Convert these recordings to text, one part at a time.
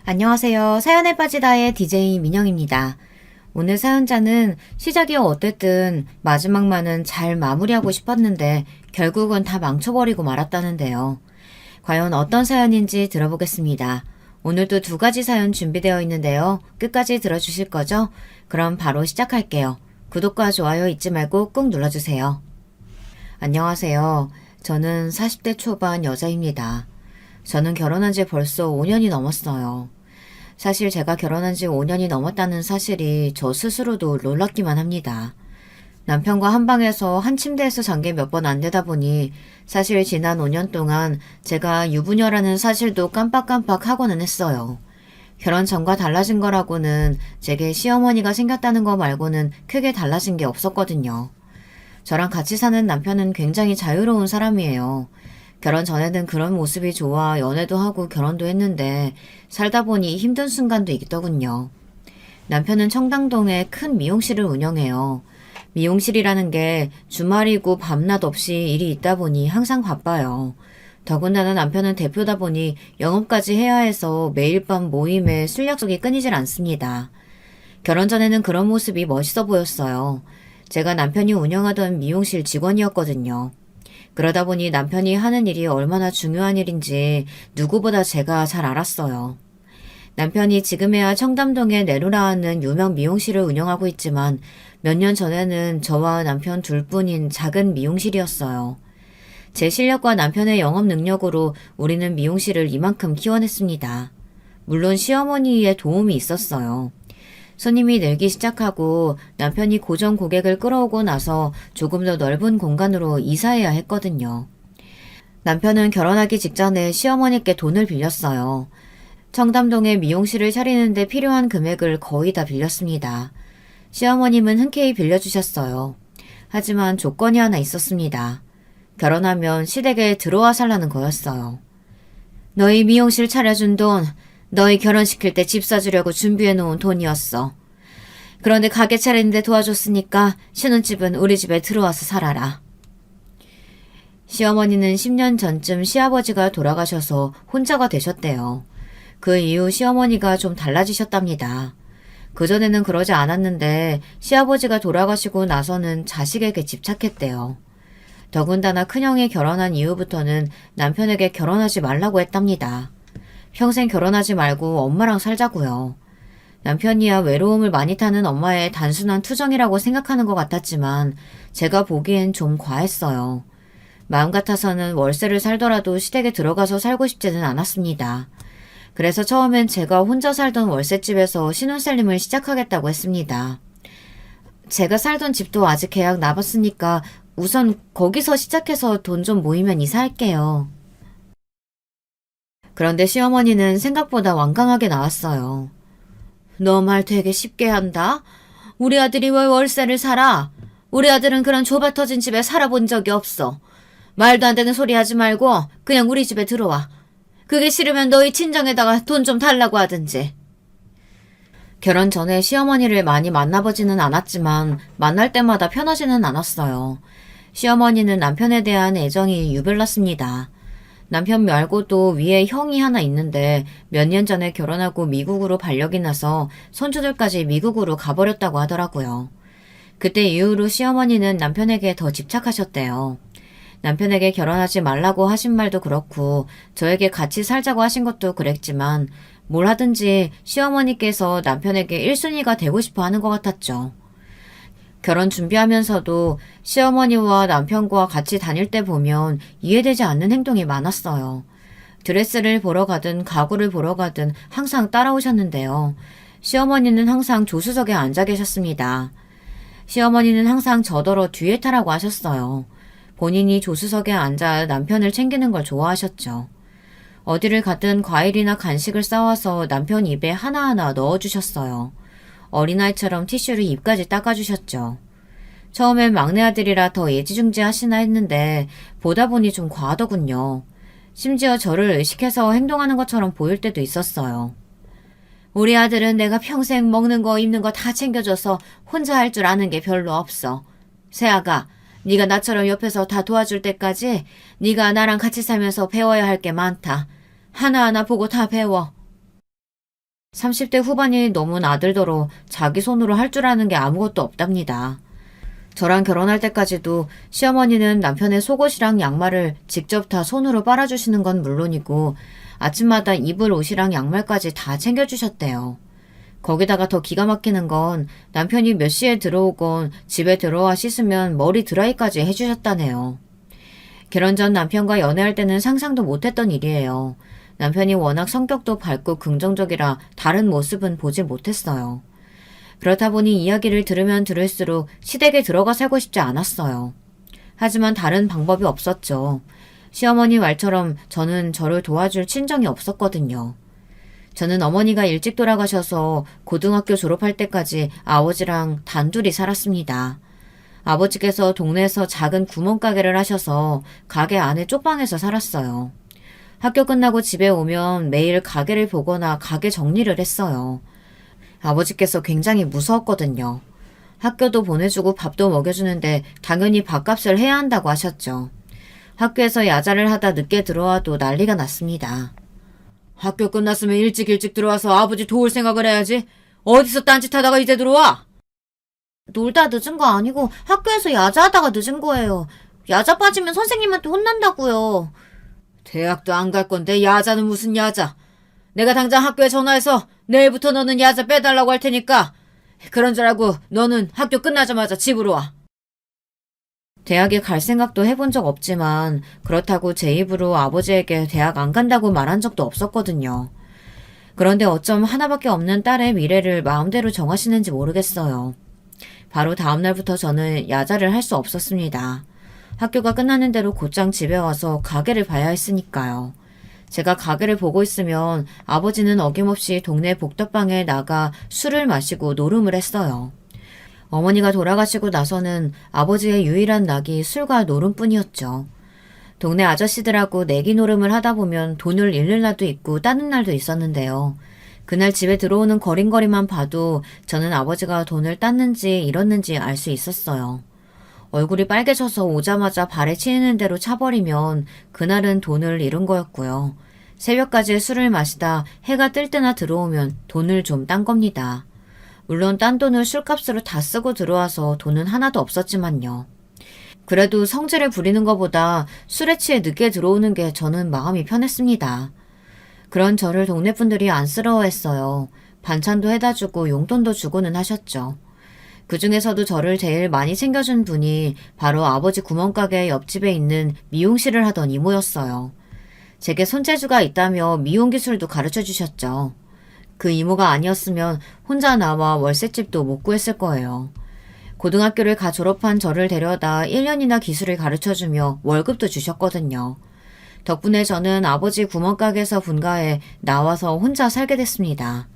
안녕하세요. 사연에 빠지다의 DJ 민영입니다. 오늘 사연자는 시작이 어땠든 마지막만은 잘 마무리하고 싶었는데 결국은 다 망쳐버리고 말았다는데요. 과연 어떤 사연인지 들어보겠습니다. 오늘도 두 가지 사연 준비되어 있는데요. 끝까지 들어주실 거죠? 그럼 바로 시작할게요. 구독과 좋아요 잊지 말고 꾹 눌러주세요. 안녕하세요. 저는 40대 초반 여자입니다. 저는 결혼한 지 벌써 5년이 넘었어요. 사실 제가 결혼한 지 5년이 넘었다는 사실이 저 스스로도 놀랍기만 합니다. 남편과 한 방에서 한 침대에서 잔 게 몇 번 안 되다 보니 사실 지난 5년 동안 제가 유부녀라는 사실도 깜빡깜빡 하고는 했어요. 결혼 전과 달라진 거라고는 제게 시어머니가 생겼다는 거 말고는 크게 달라진 게 없었거든요. 저랑 같이 사는 남편은 굉장히 자유로운 사람이에요. 결혼 전에는 그런 모습이 좋아 연애도 하고 결혼도 했는데 살다 보니 힘든 순간도 있더군요. 남편은 청담동에 큰 미용실을 운영해요. 미용실이라는 게 주말이고 밤낮 없이 일이 있다 보니 항상 바빠요. 더군다나 남편은 대표다 보니 영업까지 해야 해서 매일 밤 모임에 술 약속이 끊이질 않습니다. 결혼 전에는 그런 모습이 멋있어 보였어요. 제가 남편이 운영하던 미용실 직원이었거든요. 그러다 보니 남편이 하는 일이 얼마나 중요한 일인지 누구보다 제가 잘 알았어요. 남편이 지금에야 청담동에 내로라하는 유명 미용실을 운영하고 있지만 몇 년 전에는 저와 남편 둘뿐인 작은 미용실이었어요. 제 실력과 남편의 영업 능력으로 우리는 미용실을 이만큼 키워냈습니다. 물론 시어머니의 도움이 있었어요. 손님이 늘기 시작하고 남편이 고정 고객을 끌어오고 나서 조금 더 넓은 공간으로 이사해야 했거든요. 남편은 결혼하기 직전에 시어머니께 돈을 빌렸어요. 청담동에 미용실을 차리는데 필요한 금액을 거의 다 빌렸습니다. 시어머님은 흔쾌히 빌려주셨어요. 하지만 조건이 하나 있었습니다. 결혼하면 시댁에 들어와 살라는 거였어요. 너희 미용실 차려준 돈, 너희 결혼시킬 때 집 사주려고 준비해놓은 돈이었어. 그런데 가게 차리는데 도와줬으니까 신혼집은 우리 집에 들어와서 살아라. 시어머니는 10년 전쯤 시아버지가 돌아가셔서 혼자가 되셨대요. 그 이후 시어머니가 좀 달라지셨답니다. 그전에는 그러지 않았는데 시아버지가 돌아가시고 나서는 자식에게 집착했대요. 더군다나 큰형이 결혼한 이후부터는 남편에게 결혼하지 말라고 했답니다. 평생 결혼하지 말고 엄마랑 살자고요. 남편이야 외로움을 많이 타는 엄마의 단순한 투정이라고 생각하는 것 같았지만 제가 보기엔 좀 과했어요. 마음 같아서는 월세를 살더라도 시댁에 들어가서 살고 싶지는 않았습니다. 그래서 처음엔 제가 혼자 살던 월세집에서 신혼살림을 시작하겠다고 했습니다. 제가 살던 집도 아직 계약 남았으니까 우선 거기서 시작해서 돈 좀 모이면 이사할게요. 그런데 시어머니는 생각보다 완강하게 나왔어요. 너 말 되게 쉽게 한다? 우리 아들이 왜 월세를 살아? 우리 아들은 그런 좁아터진 집에 살아본 적이 없어. 말도 안 되는 소리 하지 말고 그냥 우리 집에 들어와. 그게 싫으면 너희 친정에다가 돈 좀 달라고 하든지. 결혼 전에 시어머니를 많이 만나보지는 않았지만 만날 때마다 편하지는 않았어요. 시어머니는 남편에 대한 애정이 유별났습니다. 남편 말고도 위에 형이 하나 있는데 몇 년 전에 결혼하고 미국으로 발령이 나서 손주들까지 미국으로 가버렸다고 하더라고요. 그때 이후로 시어머니는 남편에게 더 집착하셨대요. 남편에게 결혼하지 말라고 하신 말도 그렇고 저에게 같이 살자고 하신 것도 그랬지만 뭘 하든지 시어머니께서 남편에게 1순위가 되고 싶어 하는 것 같았죠. 결혼 준비하면서도 시어머니와 남편과 같이 다닐 때 보면 이해되지 않는 행동이 많았어요. 드레스를 보러 가든 가구를 보러 가든 항상 따라오셨는데요. 시어머니는 항상 조수석에 앉아 계셨습니다. 시어머니는 항상 저더러 뒤에 타라고 하셨어요. 본인이 조수석에 앉아 남편을 챙기는 걸 좋아하셨죠. 어디를 가든 과일이나 간식을 싸와서 남편 입에 하나하나 넣어주셨어요. 어린아이처럼 티슈를 입까지 닦아주셨죠. 처음엔 막내 아들이라 더 애지중지 하시나 했는데 보다 보니 좀 과하더군요. 심지어 저를 의식해서 행동하는 것처럼 보일 때도 있었어요. 우리 아들은 내가 평생 먹는 거 입는 거 다 챙겨줘서 혼자 할 줄 아는 게 별로 없어. 세아가 네가 나처럼 옆에서 다 도와줄 때까지 네가 나랑 같이 살면서 배워야 할 게 많다. 하나하나 보고 다 배워. 30대 후반이 넘은 아들더러 자기 손으로 할 줄 아는 게 아무것도 없답니다. 저랑 결혼할 때까지도 시어머니는 남편의 속옷이랑 양말을 직접 다 손으로 빨아주시는 건 물론이고 아침마다 입을 옷이랑 양말까지 다 챙겨주셨대요. 거기다가 더 기가 막히는 건 남편이 몇 시에 들어오건 집에 들어와 씻으면 머리 드라이까지 해주셨다네요. 결혼 전 남편과 연애할 때는 상상도 못했던 일이에요. 남편이 워낙 성격도 밝고 긍정적이라 다른 모습은 보지 못했어요. 그렇다 보니 이야기를 들으면 들을수록 시댁에 들어가 살고 싶지 않았어요. 하지만 다른 방법이 없었죠. 시어머니 말처럼 저는 저를 도와줄 친정이 없었거든요. 저는 어머니가 일찍 돌아가셔서 고등학교 졸업할 때까지 아버지랑 단둘이 살았습니다. 아버지께서 동네에서 작은 구멍가게를 하셔서 가게 안에 쪽방에서 살았어요. 학교 끝나고 집에 오면 매일 가게를 보거나 가게 정리를 했어요. 아버지께서 굉장히 무서웠거든요. 학교도 보내주고 밥도 먹여주는데 당연히 밥값을 해야 한다고 하셨죠. 학교에서 야자를 하다 늦게 들어와도 난리가 났습니다. 학교 끝났으면 일찍 들어와서 아버지 도울 생각을 해야지. 어디서 딴짓하다가 이제 들어와? 놀다 늦은 거 아니고 학교에서 야자하다가 늦은 거예요. 야자 빠지면 선생님한테 혼난다고요. 대학도 안 갈 건데 야자는 무슨 야자. 내가 당장 학교에 전화해서 내일부터 너는 야자 빼달라고 할 테니까 그런 줄 알고 너는 학교 끝나자마자 집으로 와. 대학에 갈 생각도 해본 적 없지만 그렇다고 제 입으로 아버지에게 대학 안 간다고 말한 적도 없었거든요. 그런데 어쩜 하나밖에 없는 딸의 미래를 마음대로 정하시는지 모르겠어요. 바로 다음 날부터 저는 야자를 할 수 없었습니다. 학교가 끝나는 대로 곧장 집에 와서 가게를 봐야 했으니까요. 제가 가게를 보고 있으면 아버지는 어김없이 동네 복덕방에 나가 술을 마시고 노름을 했어요. 어머니가 돌아가시고 나서는 아버지의 유일한 낙이 술과 노름뿐이었죠. 동네 아저씨들하고 내기 노름을 하다 보면 돈을 잃는 날도 있고 따는 날도 있었는데요. 그날 집에 들어오는 거림거리만 봐도 저는 아버지가 돈을 땄는지 잃었는지 알 수 있었어요. 얼굴이 빨개져서 오자마자 발에 치이는 대로 차버리면 그날은 돈을 잃은 거였고요. 새벽까지 술을 마시다 해가 뜰 때나 들어오면 돈을 좀 딴 겁니다. 물론 딴 돈을 술값으로 다 쓰고 들어와서 돈은 하나도 없었지만요. 그래도 성질을 부리는 것보다 술에 취해 늦게 들어오는 게 저는 마음이 편했습니다. 그런 저를 동네 분들이 안쓰러워했어요. 반찬도 해다 주고 용돈도 주고는 하셨죠. 그 중에서도 저를 제일 많이 챙겨준 분이 바로 아버지 구멍가게 옆집에 있는 미용실을 하던 이모였어요. 제게 손재주가 있다며 미용 기술도 가르쳐 주셨죠. 그 이모가 아니었으면 혼자 나와 월세집도 못 구했을 거예요. 고등학교를 가 졸업한 저를 데려다 1년이나 기술을 가르쳐주며 월급도 주셨거든요. 덕분에 저는 아버지 구멍가게에서 분가해 나와서 혼자 살게 됐습니다.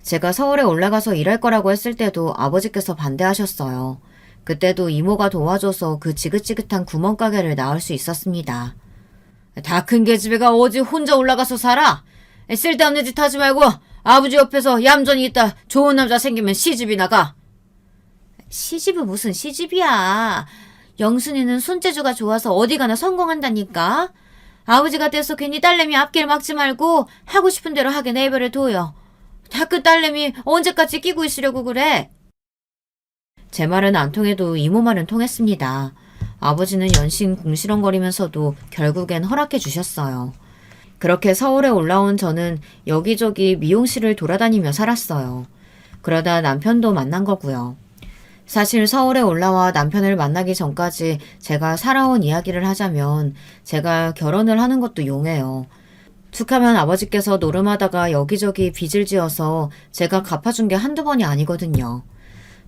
제가 서울에 올라가서 일할 거라고 했을 때도 아버지께서 반대하셨어요. 그때도 이모가 도와줘서 그 지긋지긋한 구멍가게를 나올 수 있었습니다. 다 큰 계집애가 어디 혼자 올라가서 살아? 쓸데없는 짓 하지 말고 아버지 옆에서 얌전히 있다 좋은 남자 생기면 시집이나 가. 시집은 무슨 시집이야. 영순이는 손재주가 좋아서 어디 가나 성공한다니까. 아버지가 돼서 괜히 딸내미 앞길 막지 말고 하고 싶은 대로 하게 내버려 둬요. 다 그 딸내미 언제까지 끼고 있으려고 그래? 제 말은 안 통해도 이모 말은 통했습니다. 아버지는 연신 궁시렁거리면서도 결국엔 허락해 주셨어요. 그렇게 서울에 올라온 저는 여기저기 미용실을 돌아다니며 살았어요. 그러다 남편도 만난 거고요. 사실 서울에 올라와 남편을 만나기 전까지 제가 살아온 이야기를 하자면 제가 결혼을 하는 것도 용해요. 툭하면 아버지께서 노름하다가 여기저기 빚을 지어서 제가 갚아준 게 한두 번이 아니거든요.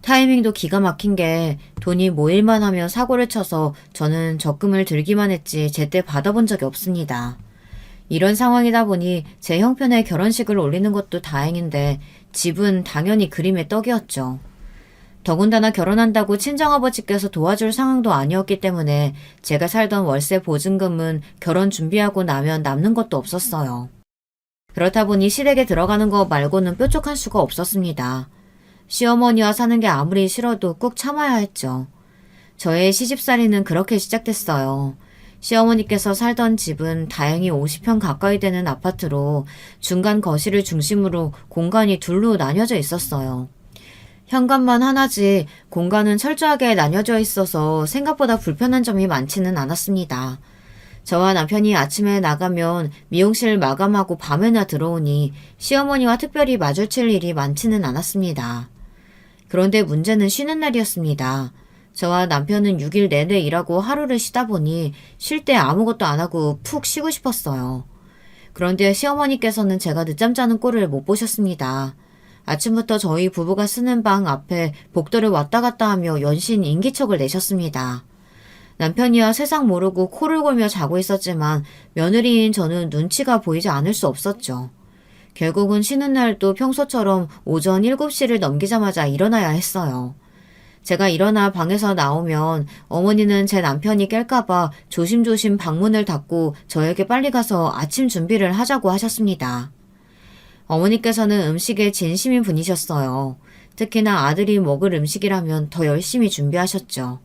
타이밍도 기가 막힌 게 돈이 모일만 하면 사고를 쳐서 저는 적금을 들기만 했지 제때 받아본 적이 없습니다. 이런 상황이다 보니 제 형편의 결혼식을 올리는 것도 다행인데 집은 당연히 그림의 떡이었죠. 더군다나 결혼한다고 친정아버지께서 도와줄 상황도 아니었기 때문에 제가 살던 월세 보증금은 결혼 준비하고 나면 남는 것도 없었어요. 그렇다 보니 시댁에 들어가는 거 말고는 뾰족한 수가 없었습니다. 시어머니와 사는 게 아무리 싫어도 꾹 참아야 했죠. 저의 시집살이는 그렇게 시작됐어요. 시어머니께서 살던 집은 다행히 50평 가까이 되는 아파트로 중간 거실을 중심으로 공간이 둘로 나뉘어져 있었어요. 현관만 하나지 공간은 철저하게 나뉘어져 있어서 생각보다 불편한 점이 많지는 않았습니다. 저와 남편이 아침에 나가면 미용실 마감하고 밤에나 들어오니 시어머니와 특별히 마주칠 일이 많지는 않았습니다. 그런데 문제는 쉬는 날이었습니다. 저와 남편은 6일 내내 일하고 하루를 쉬다 보니 쉴 때 아무것도 안 하고 푹 쉬고 싶었어요. 그런데 시어머니께서는 제가 늦잠 자는 꼴을 못 보셨습니다. 아침부터 저희 부부가 쓰는 방 앞에 복도를 왔다 갔다 하며 연신 인기척을 내셨습니다. 남편이야 세상 모르고 코를 골며 자고 있었지만 며느리인 저는 눈치가 보이지 않을 수 없었죠. 결국은 쉬는 날도 평소처럼 오전 7시를 넘기자마자 일어나야 했어요. 제가 일어나 방에서 나오면 어머니는 제 남편이 깰까봐 조심조심 방문을 닫고 저에게 빨리 가서 아침 준비를 하자고 하셨습니다. 어머니께서는 음식에 진심인 분이셨어요. 특히나 아들이 먹을 음식이라면 더 열심히 준비하셨죠.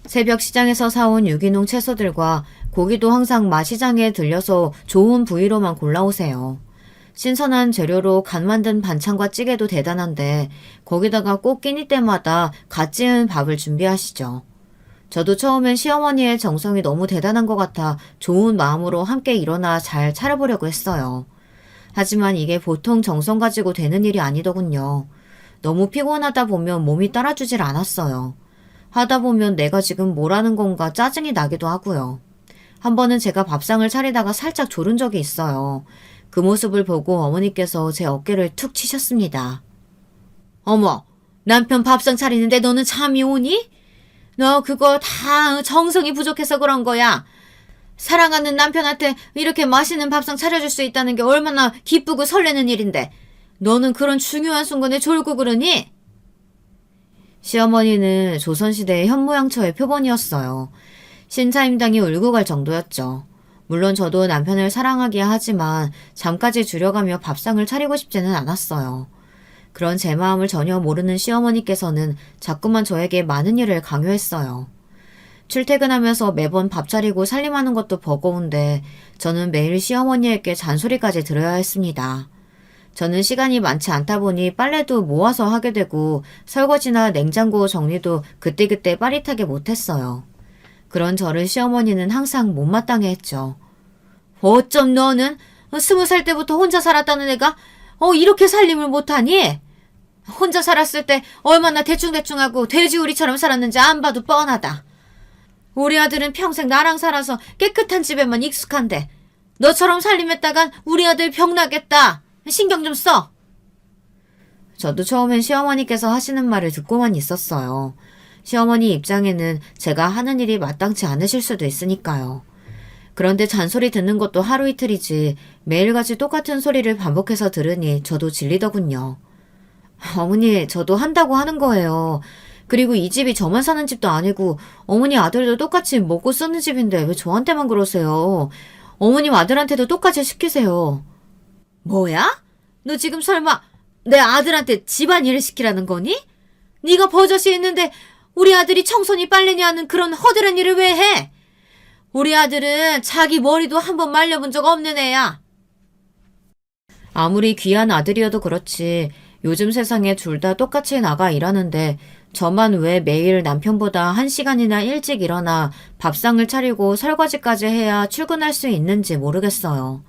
새벽 시장에서 사온 유기농 채소들과 고기도 항상 마시장에 들려서 좋은 부위로만 골라오세요. 신선한 재료로 간 만든 반찬과 찌개도 대단한데 거기다가 꼭 끼니 때마다 갓 지은 밥을 준비하시죠. 저도 처음엔 시어머니의 정성이 너무 대단한 것 같아 좋은 마음으로 함께 일어나 잘 차려보려고 했어요. 하지만 이게 보통 정성 가지고 되는 일이 아니더군요. 너무 피곤하다 보면 몸이 따라주질 않았어요. 하다 보면 내가 지금 뭘 하는 건가 짜증이 나기도 하고요. 한 번은 제가 밥상을 차리다가 살짝 졸은 적이 있어요. 그 모습을 보고 어머니께서 제 어깨를 툭 치셨습니다. 어머, 남편 밥상 차리는데 너는 잠이 오니? 너 그거 다 정성이 부족해서 그런 거야. 사랑하는 남편한테 이렇게 맛있는 밥상 차려줄 수 있다는 게 얼마나 기쁘고 설레는 일인데 너는 그런 중요한 순간에 졸고 그러니? 시어머니는 조선시대의 현모양처의 표본이었어요. 신사임당이 울고 갈 정도였죠. 물론 저도 남편을 사랑하기야 하지만 잠까지 줄여가며 밥상을 차리고 싶지는 않았어요. 그런 제 마음을 전혀 모르는 시어머니께서는 자꾸만 저에게 많은 일을 강요했어요. 출퇴근하면서 매번 밥 차리고 살림하는 것도 버거운데 저는 매일 시어머니에게 잔소리까지 들어야 했습니다. 저는 시간이 많지 않다 보니 빨래도 모아서 하게 되고 설거지나 냉장고 정리도 그때그때 빠릿하게 못했어요. 그런 저를 시어머니는 항상 못마땅해 했죠. 어쩜 너는 20살 때부터 혼자 살았다는 애가 이렇게 살림을 못하니? 혼자 살았을 때 얼마나 대충대충하고 돼지우리처럼 살았는지 안 봐도 뻔하다. 우리 아들은 평생 나랑 살아서 깨끗한 집에만 익숙한데 너처럼 살림했다간 우리 아들 병나겠다. 신경 좀 써. 저도 처음엔 시어머니께서 하시는 말을 듣고만 있었어요. 시어머니 입장에는 제가 하는 일이 마땅치 않으실 수도 있으니까요. 그런데 잔소리 듣는 것도 하루 이틀이지 매일같이 똑같은 소리를 반복해서 들으니 저도 질리더군요. 어머니, 저도 한다고 하는 거예요. 그리고 이 집이 저만 사는 집도 아니고 어머니 아들도 똑같이 먹고 쓰는 집인데 왜 저한테만 그러세요? 어머님 아들한테도 똑같이 시키세요. 뭐야? 너 지금 설마 내 아들한테 집안일을 시키라는 거니? 네가 버젓이 있는데 우리 아들이 청소니 빨래니 하는 그런 허드렛 일을 왜 해? 우리 아들은 자기 머리도 한번 말려본 적 없는 애야. 아무리 귀한 아들이어도 그렇지 요즘 세상에 둘 다 똑같이 나가 일하는데 저만 왜 매일 남편보다 1시간이나 일찍 일어나 밥상을 차리고 설거지까지 해야 출근할 수 있는지 모르겠어요.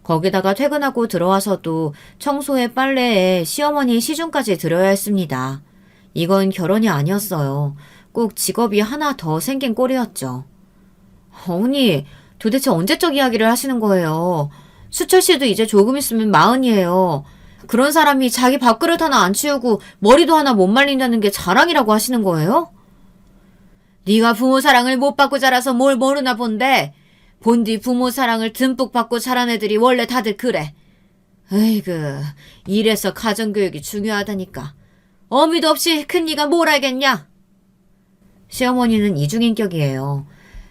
거기다가 퇴근하고 들어와서도 청소에 빨래에 시어머니 시중까지 들어야 했습니다. 이건 결혼이 아니었어요. 꼭 직업이 하나 더 생긴 꼴이었죠. 어머니, 도대체 언제적 이야기를 하시는 거예요? 수철 씨도 이제 조금 있으면 40이에요. 그런 사람이 자기 밥그릇 하나 안 치우고 머리도 하나 못 말린다는 게 자랑이라고 하시는 거예요? 네가 부모 사랑을 못 받고 자라서 뭘 모르나 본데 본디 부모 사랑을 듬뿍 받고 자란 애들이 원래 다들 그래. 에이그, 이래서 가정교육이 중요하다니까. 어미도 없이 큰 네가 뭘 알겠냐? 시어머니는 이중인격이에요.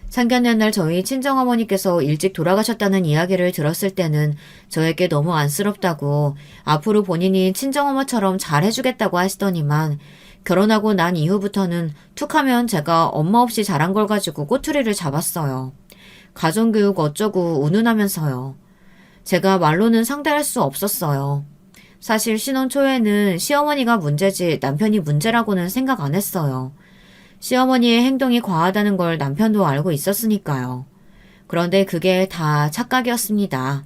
상견례 날 저희 친정어머니께서 일찍 돌아가셨다는 이야기를 들었을 때는 저에게 너무 안쓰럽다고 앞으로 본인이 친정어머처럼 잘해주겠다고 하시더니만 결혼하고 난 이후부터는 툭하면 제가 엄마 없이 자란 걸 가지고 꼬투리를 잡았어요. 가정교육 어쩌고 운운하면서요. 제가 말로는 상대할 수 없었어요. 사실 신혼 초에는 시어머니가 문제지 남편이 문제라고는 생각 안 했어요. 시어머니의 행동이 과하다는 걸 남편도 알고 있었으니까요. 그런데 그게 다 착각이었습니다.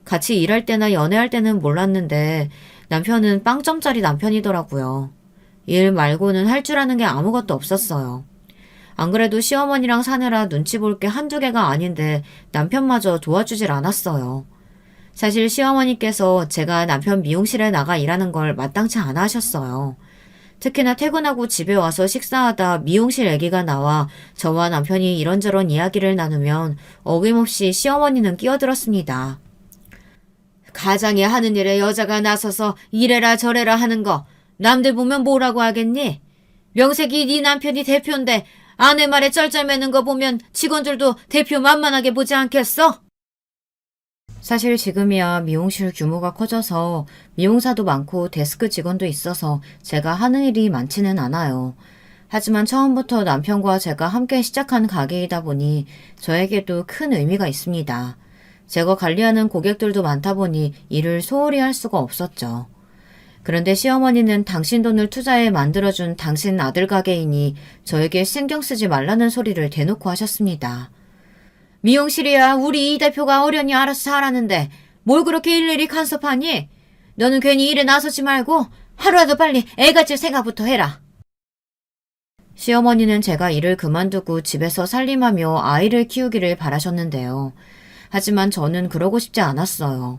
같이 일할 때나 연애할 때는 몰랐는데 남편은 빵점짜리 남편이더라고요. 일 말고는 할 줄 아는 게 아무것도 없었어요. 안 그래도 시어머니랑 사느라 눈치 볼 게 한두 개가 아닌데 남편마저 도와주질 않았어요. 사실 시어머니께서 제가 남편 미용실에 나가 일하는 걸 마땅치 않아 하셨어요. 특히나 퇴근하고 집에 와서 식사하다 미용실 얘기가 나와 저와 남편이 이런저런 이야기를 나누면 어김없이 시어머니는 끼어들었습니다. 가장이 하는 일에 여자가 나서서 이래라 저래라 하는 거 남들 보면 뭐라고 하겠니? 명색이 네 남편이 대표인데 아내 말에 쩔쩔매는 거 보면 직원들도 대표 만만하게 보지 않겠어? 사실 지금이야 미용실 규모가 커져서 미용사도 많고 데스크 직원도 있어서 제가 하는 일이 많지는 않아요. 하지만 처음부터 남편과 제가 함께 시작한 가게이다 보니 저에게도 큰 의미가 있습니다. 제가 관리하는 고객들도 많다 보니 일을 소홀히 할 수가 없었죠. 그런데 시어머니는 당신 돈을 투자해 만들어준 당신 아들 가게이니 저에게 신경 쓰지 말라는 소리를 대놓고 하셨습니다. 미용실이야 우리 이 대표가 어련히 알아서 잘하는데 뭘 그렇게 일일이 간섭하니? 너는 괜히 일에 나서지 말고 하루라도 빨리 애 가질 생각부터 해라. 시어머니는 제가 일을 그만두고 집에서 살림하며 아이를 키우기를 바라셨는데요. 하지만 저는 그러고 싶지 않았어요.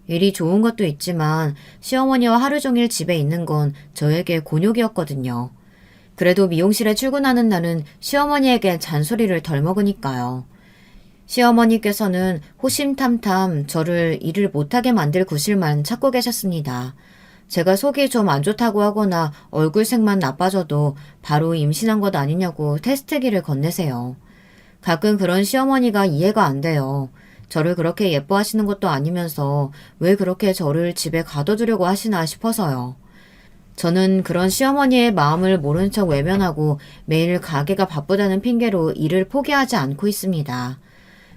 일이 좋은 것도 있지만 시어머니와 하루 종일 집에 있는 건 저에게 곤욕이었거든요. 그래도 미용실에 출근하는 날은 시어머니에게 잔소리를 덜 먹으니까요. 시어머니께서는 호심탐탐 저를 일을 못하게 만들 구실만 찾고 계셨습니다. 제가 속이 좀 안 좋다고 하거나 얼굴색만 나빠져도 바로 임신한 것 아니냐고 테스트기를 건네세요. 가끔 그런 시어머니가 이해가 안 돼요. 저를 그렇게 예뻐하시는 것도 아니면서 왜 그렇게 저를 집에 가둬두려고 하시나 싶어서요. 저는 그런 시어머니의 마음을 모른 척 외면하고 매일 가게가 바쁘다는 핑계로 일을 포기하지 않고 있습니다.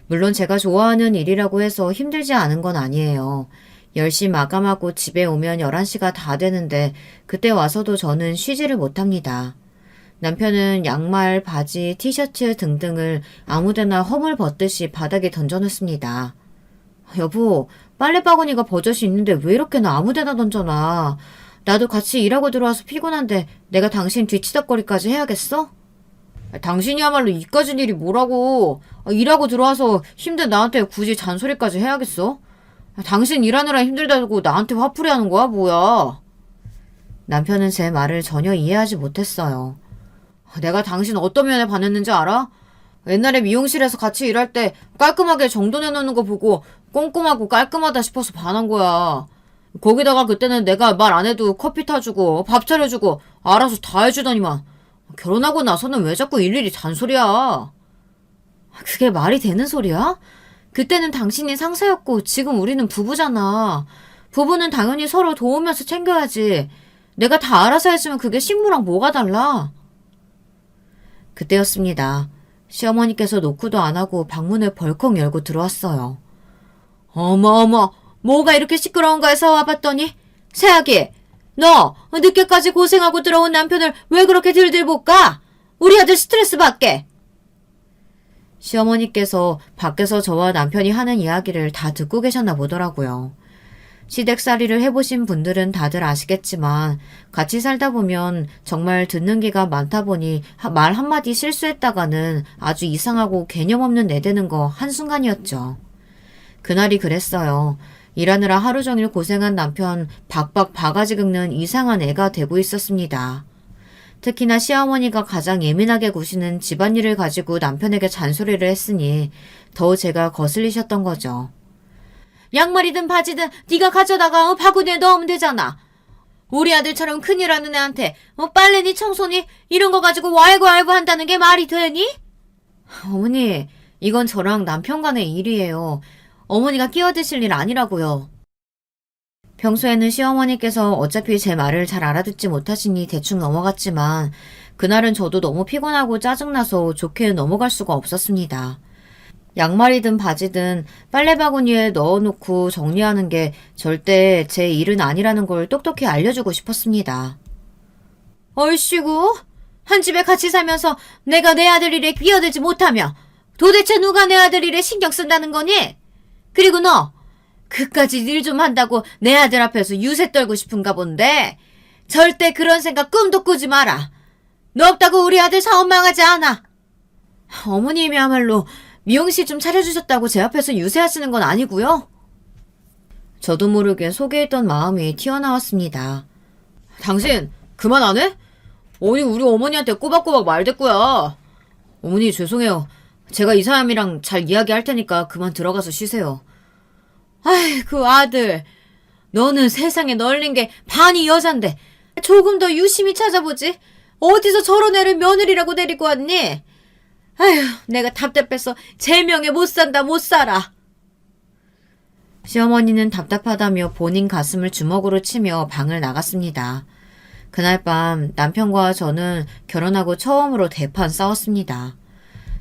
물론 제가 좋아하는 일이라고 해서 힘들지 않은 건 아니에요. 10시 마감하고 집에 오면 11시가 다 되는데 그때 와서도 저는 쉬지를 못합니다. 남편은 양말, 바지, 티셔츠 등등을 아무데나 허물 벗듯이 바닥에 던져놓습니다. 여보, 빨래바구니가 버젓이 있는데 왜 이렇게나 아무데나 던져놔? 나도 같이 일하고 들어와서 피곤한데 내가 당신 뒤치다거리까지 해야겠어? 당신이야말로 이까진 일이 뭐라고. 일하고 들어와서 힘든 나한테 굳이 잔소리까지 해야겠어? 당신 일하느라 힘들다고 나한테 화풀이 하는 거야 뭐야? 남편은 제 말을 전혀 이해하지 못했어요. 내가 당신 어떤 면에 반했는지 알아? 옛날에 미용실에서 같이 일할 때 깔끔하게 정돈해놓는 거 보고 꼼꼼하고 깔끔하다 싶어서 반한 거야. 거기다가 그때는 내가 말 안 해도 커피 타주고 밥 차려주고 알아서 다 해주더니만 결혼하고 나서는 왜 자꾸 일일이 잔소리야? 그게 말이 되는 소리야? 그때는 당신이 상사였고 지금 우리는 부부잖아. 부부는 당연히 서로 도우면서 챙겨야지. 내가 다 알아서 해주면 그게 식모랑 뭐가 달라? 그때였습니다. 시어머니께서 노크도 안 하고 방문을 벌컥 열고 들어왔어요. 어머, 뭐가 이렇게 시끄러운가 해서 와봤더니 새아기, 너 늦게까지 고생하고 들어온 남편을 왜 그렇게 들들 볶아? 우리 아들 스트레스 받게. 시어머니께서 밖에서 저와 남편이 하는 이야기를 다 듣고 계셨나 보더라고요. 시댁살이를 해보신 분들은 다들 아시겠지만 같이 살다 보면 정말 듣는 기가 많다 보니 말 한마디 실수했다가는 아주 이상하고 개념 없는 내대는 거 한순간이었죠. 그날이 그랬어요. 일하느라 하루 종일 고생한 남편 박박 바가지 긁는 이상한 애가 되고 있었습니다. 특히나 시어머니가 가장 예민하게 구시는 집안일을 가지고 남편에게 잔소리를 했으니 더 제가 거슬리셨던 거죠. 양말이든 바지든 네가 가져다가 바구니에 넣으면 되잖아. 우리 아들처럼 큰일하는 애한테 빨래니 청소니 이런 거 가지고 왈구왈구 한다는 게 말이 되니? 어머니, 이건 저랑 남편 간의 일이에요. 어머니가 끼어드실 일 아니라고요. 평소에는 시어머니께서 어차피 제 말을 잘 알아듣지 못하시니 대충 넘어갔지만 그날은 저도 너무 피곤하고 짜증나서 좋게 넘어갈 수가 없었습니다. 양말이든 바지든 빨래바구니에 넣어놓고 정리하는 게 절대 제 일은 아니라는 걸 똑똑히 알려주고 싶었습니다. 얼씨구, 한 집에 같이 살면서 내가 내 아들 일에 끼어들지 못하며 도대체 누가 내 아들 일에 신경 쓴다는 거니? 그리고 너, 그까지 일 좀 한다고 내 아들 앞에서 유세 떨고 싶은가 본데 절대 그런 생각 꿈도 꾸지 마라. 너 없다고 우리 아들 사업 망하지 않아. 어머님이야말로 미용실 좀 차려주셨다고 제 앞에서 유세하시는 건 아니고요. 저도 모르게 속에 있던 마음이 튀어나왔습니다. 당신 그만 안 해? 어디 우리 어머니한테 꼬박꼬박 말댔고요. 어머니 죄송해요. 제가 이 사람이랑 잘 이야기할 테니까 그만 들어가서 쉬세요. 아이, 그 아들. 너는 세상에 널린 게 반이 여잔데 조금 더 유심히 찾아보지. 어디서 저런 애를 며느리라고 데리고 왔니? 아휴, 내가 답답해서 제명에 못 산다 못 살아. 시어머니는 답답하다며 본인 가슴을 주먹으로 치며 방을 나갔습니다. 그날 밤 남편과 저는 결혼하고 처음으로 대판 싸웠습니다.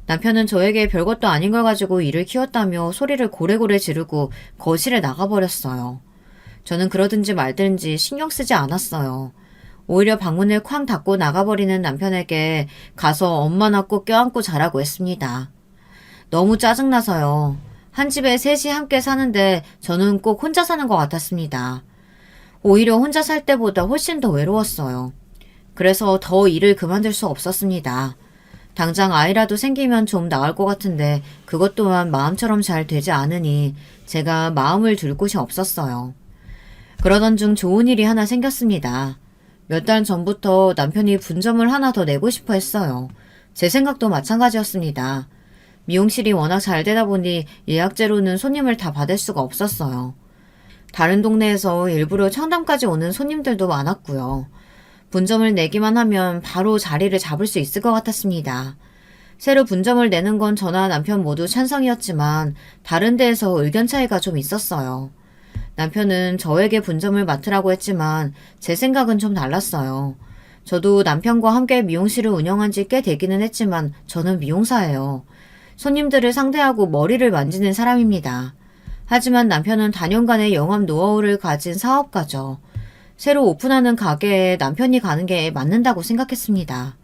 남편은 저에게 별것도 아닌 걸 가지고 일을 키웠다며 소리를 고래고래 지르고 거실에 나가버렸어요. 저는 그러든지 말든지 신경 쓰지 않았어요. 오히려 방문을 쾅 닫고 나가버리는 남편에게 가서 엄마나 꼭 껴안고 자라고 했습니다. 너무 짜증나서요. 한 집에 셋이 함께 사는데 저는 꼭 혼자 사는 것 같았습니다. 오히려 혼자 살 때보다 훨씬 더 외로웠어요. 그래서 더 일을 그만둘 수 없었습니다. 당장 아이라도 생기면 좀 나을 것 같은데 그것 또한 마음처럼 잘 되지 않으니 제가 마음을 둘 곳이 없었어요. 그러던 중 좋은 일이 하나 생겼습니다. 몇 달 전부터 남편이 분점을 하나 더 내고 싶어 했어요. 제 생각도 마찬가지였습니다. 미용실이 워낙 잘 되다 보니 예약제로는 손님을 다 받을 수가 없었어요. 다른 동네에서 일부러 청담까지 오는 손님들도 많았고요. 분점을 내기만 하면 바로 자리를 잡을 수 있을 것 같았습니다. 새로 분점을 내는 건 저나 남편 모두 찬성이었지만 다른 데에서 의견 차이가 좀 있었어요. 남편은 저에게 분점을 맡으라고 했지만 제 생각은 좀 달랐어요. 저도 남편과 함께 미용실을 운영한 지 꽤 되기는 했지만 저는 미용사예요. 손님들을 상대하고 머리를 만지는 사람입니다. 하지만 남편은 단연간의 영업 노하우를 가진 사업가죠. 새로 오픈하는 가게에 남편이 가는 게 맞는다고 생각했습니다.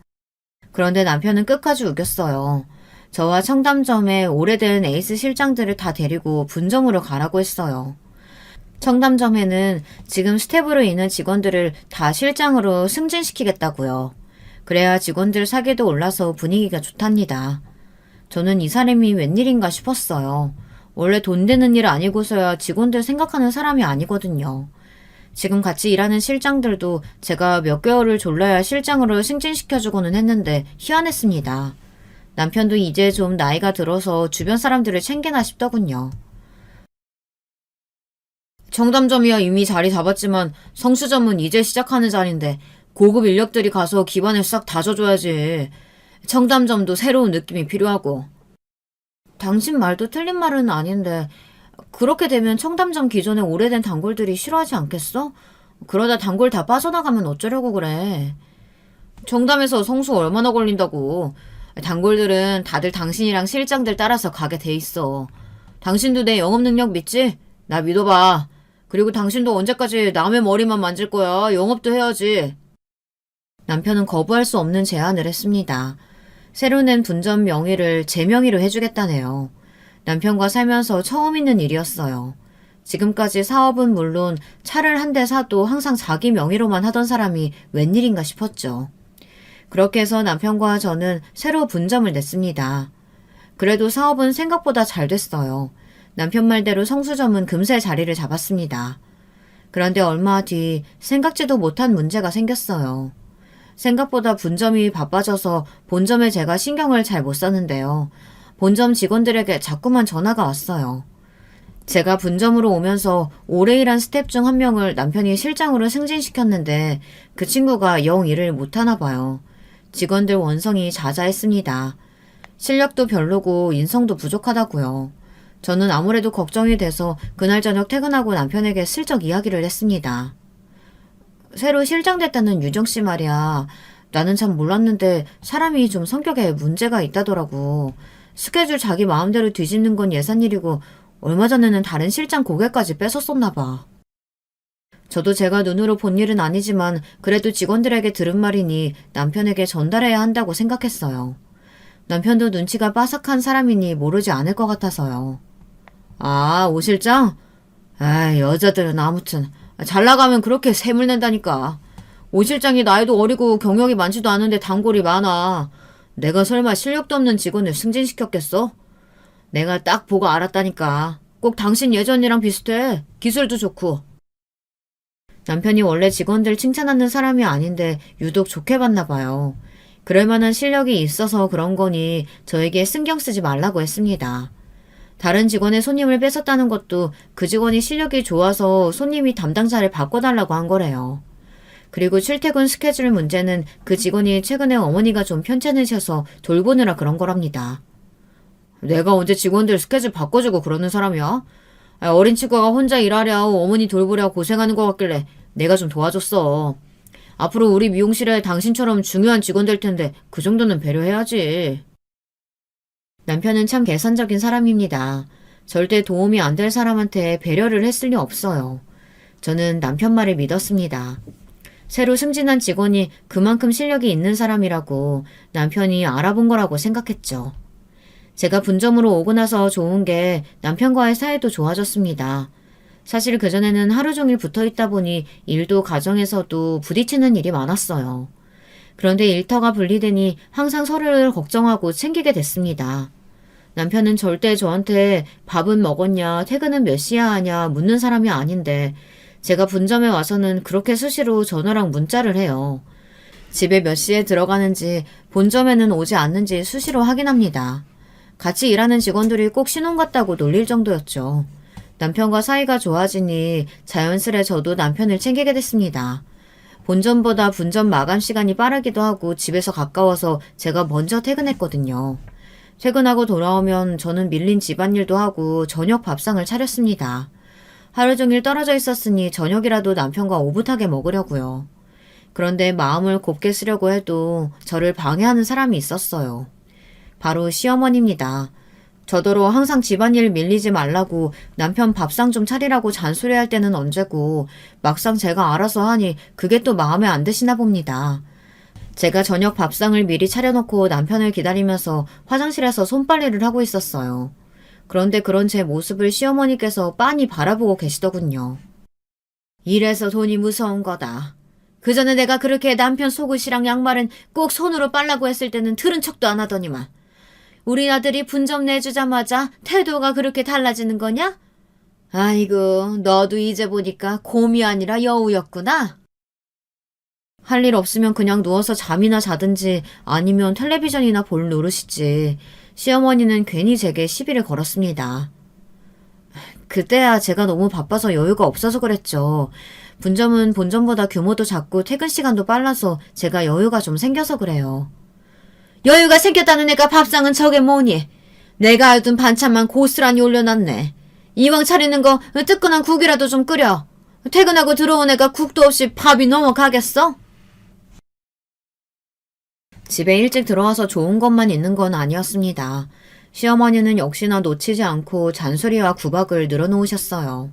그런데 남편은 끝까지 우겼어요. 저와 청담점의 오래된 에이스 실장들을 다 데리고 분점으로 가라고 했어요. 청담점에는 지금 스텝으로 있는 직원들을 다 실장으로 승진시키겠다고요. 그래야 직원들 사기도 올라서 분위기가 좋답니다. 저는 이 사람이 웬일인가 싶었어요. 원래 돈 되는 일 아니고서야 직원들 생각하는 사람이 아니거든요. 지금 같이 일하는 실장들도 제가 몇 개월을 졸라야 실장으로 승진시켜주고는 했는데 희한했습니다. 남편도 이제 좀 나이가 들어서 주변 사람들을 챙기나 싶더군요. 청담점이야 이미 자리 잡았지만 성수점은 이제 시작하는 자리인데 고급 인력들이 가서 기반을 싹 다져줘야지. 청담점도 새로운 느낌이 필요하고. 당신 말도 틀린 말은 아닌데 그렇게 되면 청담점 기존의 오래된 단골들이 싫어하지 않겠어? 그러다 단골 다 빠져나가면 어쩌려고 그래. 청담에서 성수 얼마나 걸린다고. 단골들은 다들 당신이랑 실장들 따라서 가게 돼 있어. 당신도 내 영업 능력 믿지? 나 믿어봐. 그리고 당신도 언제까지 남의 머리만 만질 거야. 영업도 해야지. 남편은 거부할 수 없는 제안을 했습니다. 새로 낸 분점 명의를 제 명의로 해주겠다네요. 남편과 살면서 처음 있는 일이었어요. 지금까지 사업은 물론 차를 한 대 사도 항상 자기 명의로만 하던 사람이 웬일인가 싶었죠. 그렇게 해서 남편과 저는 새로 분점을 냈습니다. 그래도 사업은 생각보다 잘 됐어요. 남편 말대로 성수점은 금세 자리를 잡았습니다. 그런데 얼마 뒤 생각지도 못한 문제가 생겼어요. 생각보다 분점이 바빠져서 본점에 제가 신경을 잘 못 썼는데요. 본점 직원들에게 자꾸만 전화가 왔어요. 제가 분점으로 오면서 오래 일한 스텝 중 한 명을 남편이 실장으로 승진시켰는데 그 친구가 영 일을 못하나 봐요. 직원들 원성이 자자했습니다. 실력도 별로고 인성도 부족하다고요. 저는 아무래도 걱정이 돼서 그날 저녁 퇴근하고 남편에게 슬쩍 이야기를 했습니다. 새로 실장됐다는 유정씨 말이야. 나는 참 몰랐는데 사람이 좀 성격에 문제가 있다더라고. 스케줄 자기 마음대로 뒤집는 건 예산일이고 얼마 전에는 다른 실장 고객까지 뺏었었나 봐. 저도 제가 눈으로 본 일은 아니지만 그래도 직원들에게 들은 말이니 남편에게 전달해야 한다고 생각했어요. 남편도 눈치가 빠삭한 사람이니 모르지 않을 것 같아서요. 아, 오 실장? 아, 여자들은 아무튼 잘 나가면 그렇게 세물 낸다니까. 오 실장이 나이도 어리고 경력이 많지도 않은데 단골이 많아. 내가 설마 실력도 없는 직원을 승진시켰겠어? 내가 딱 보고 알았다니까. 꼭 당신 예전이랑 비슷해. 기술도 좋고. 남편이 원래 직원들 칭찬하는 사람이 아닌데 유독 좋게 봤나 봐요. 그럴 만한 실력이 있어서 그런 거니 저에게 신경 쓰지 말라고 했습니다. 다른 직원의 손님을 뺏었다는 것도 그 직원이 실력이 좋아서 손님이 담당자를 바꿔달라고 한 거래요. 그리고 출퇴근 스케줄 문제는 그 직원이 최근에 어머니가 좀 편찮으셔서 돌보느라 그런 거랍니다. 내가 언제 직원들 스케줄 바꿔주고 그러는 사람이야? 어린 친구가 혼자 일하랴고 어머니 돌보랴고 고생하는 것 같길래 내가 좀 도와줬어. 앞으로 우리 미용실에 당신처럼 중요한 직원 될 텐데 그 정도는 배려해야지. 남편은 참 계산적인 사람입니다. 절대 도움이 안 될 사람한테 배려를 했을 리 없어요. 저는 남편 말을 믿었습니다. 새로 승진한 직원이 그만큼 실력이 있는 사람이라고 남편이 알아본 거라고 생각했죠. 제가 분점으로 오고 나서 좋은 게 남편과의 사이도 좋아졌습니다. 사실 그전에는 하루 종일 붙어 있다 보니 일도 가정에서도 부딪히는 일이 많았어요. 그런데 일터가 분리되니 항상 서로를 걱정하고 챙기게 됐습니다. 남편은 절대 저한테 밥은 먹었냐, 퇴근은 몇 시야 하냐 묻는 사람이 아닌데 제가 분점에 와서는 그렇게 수시로 전화랑 문자를 해요. 집에 몇 시에 들어가는지, 본점에는 오지 않는지 수시로 확인합니다. 같이 일하는 직원들이 꼭 신혼 같다고 놀릴 정도였죠. 남편과 사이가 좋아지니 자연스레 저도 남편을 챙기게 됐습니다. 본점보다 분점 마감 시간이 빠르기도 하고 집에서 가까워서 제가 먼저 퇴근했거든요. 퇴근하고 돌아오면 저는 밀린 집안일도 하고 저녁 밥상을 차렸습니다. 하루 종일 떨어져 있었으니 저녁이라도 남편과 오붓하게 먹으려고요. 그런데 마음을 곱게 쓰려고 해도 저를 방해하는 사람이 있었어요. 바로 시어머니입니다. 저더러 항상 집안일 밀리지 말라고 남편 밥상 좀 차리라고 잔소리할 때는 언제고 막상 제가 알아서 하니 그게 또 마음에 안 드시나 봅니다. 제가 저녁 밥상을 미리 차려놓고 남편을 기다리면서 화장실에서 손빨래를 하고 있었어요. 그런데 그런 제 모습을 시어머니께서 빤히 바라보고 계시더군요. 이래서 돈이 무서운 거다. 그전에 내가 그렇게 남편 속옷이랑 양말은 꼭 손으로 빨라고 했을 때는 들은 척도 안 하더니만. 우리 아들이 분점 내주자마자 태도가 그렇게 달라지는 거냐? 아이고, 너도 이제 보니까 곰이 아니라 여우였구나. 할 일 없으면 그냥 누워서 잠이나 자든지 아니면 텔레비전이나 볼 노릇이지. 시어머니는 괜히 제게 시비를 걸었습니다. 그때야 제가 너무 바빠서 여유가 없어서 그랬죠. 분점은 본점보다 규모도 작고 퇴근 시간도 빨라서 제가 여유가 좀 생겨서 그래요. 여유가 생겼다는 애가 밥상은 저게 뭐니? 내가 알던 반찬만 고스란히 올려놨네. 이왕 차리는 거 뜨끈한 국이라도 좀 끓여. 퇴근하고 들어온 애가 국도 없이 밥이 넘어가겠어? 집에 일찍 들어와서 좋은 것만 있는 건 아니었습니다. 시어머니는 역시나 놓치지 않고 잔소리와 구박을 늘어놓으셨어요.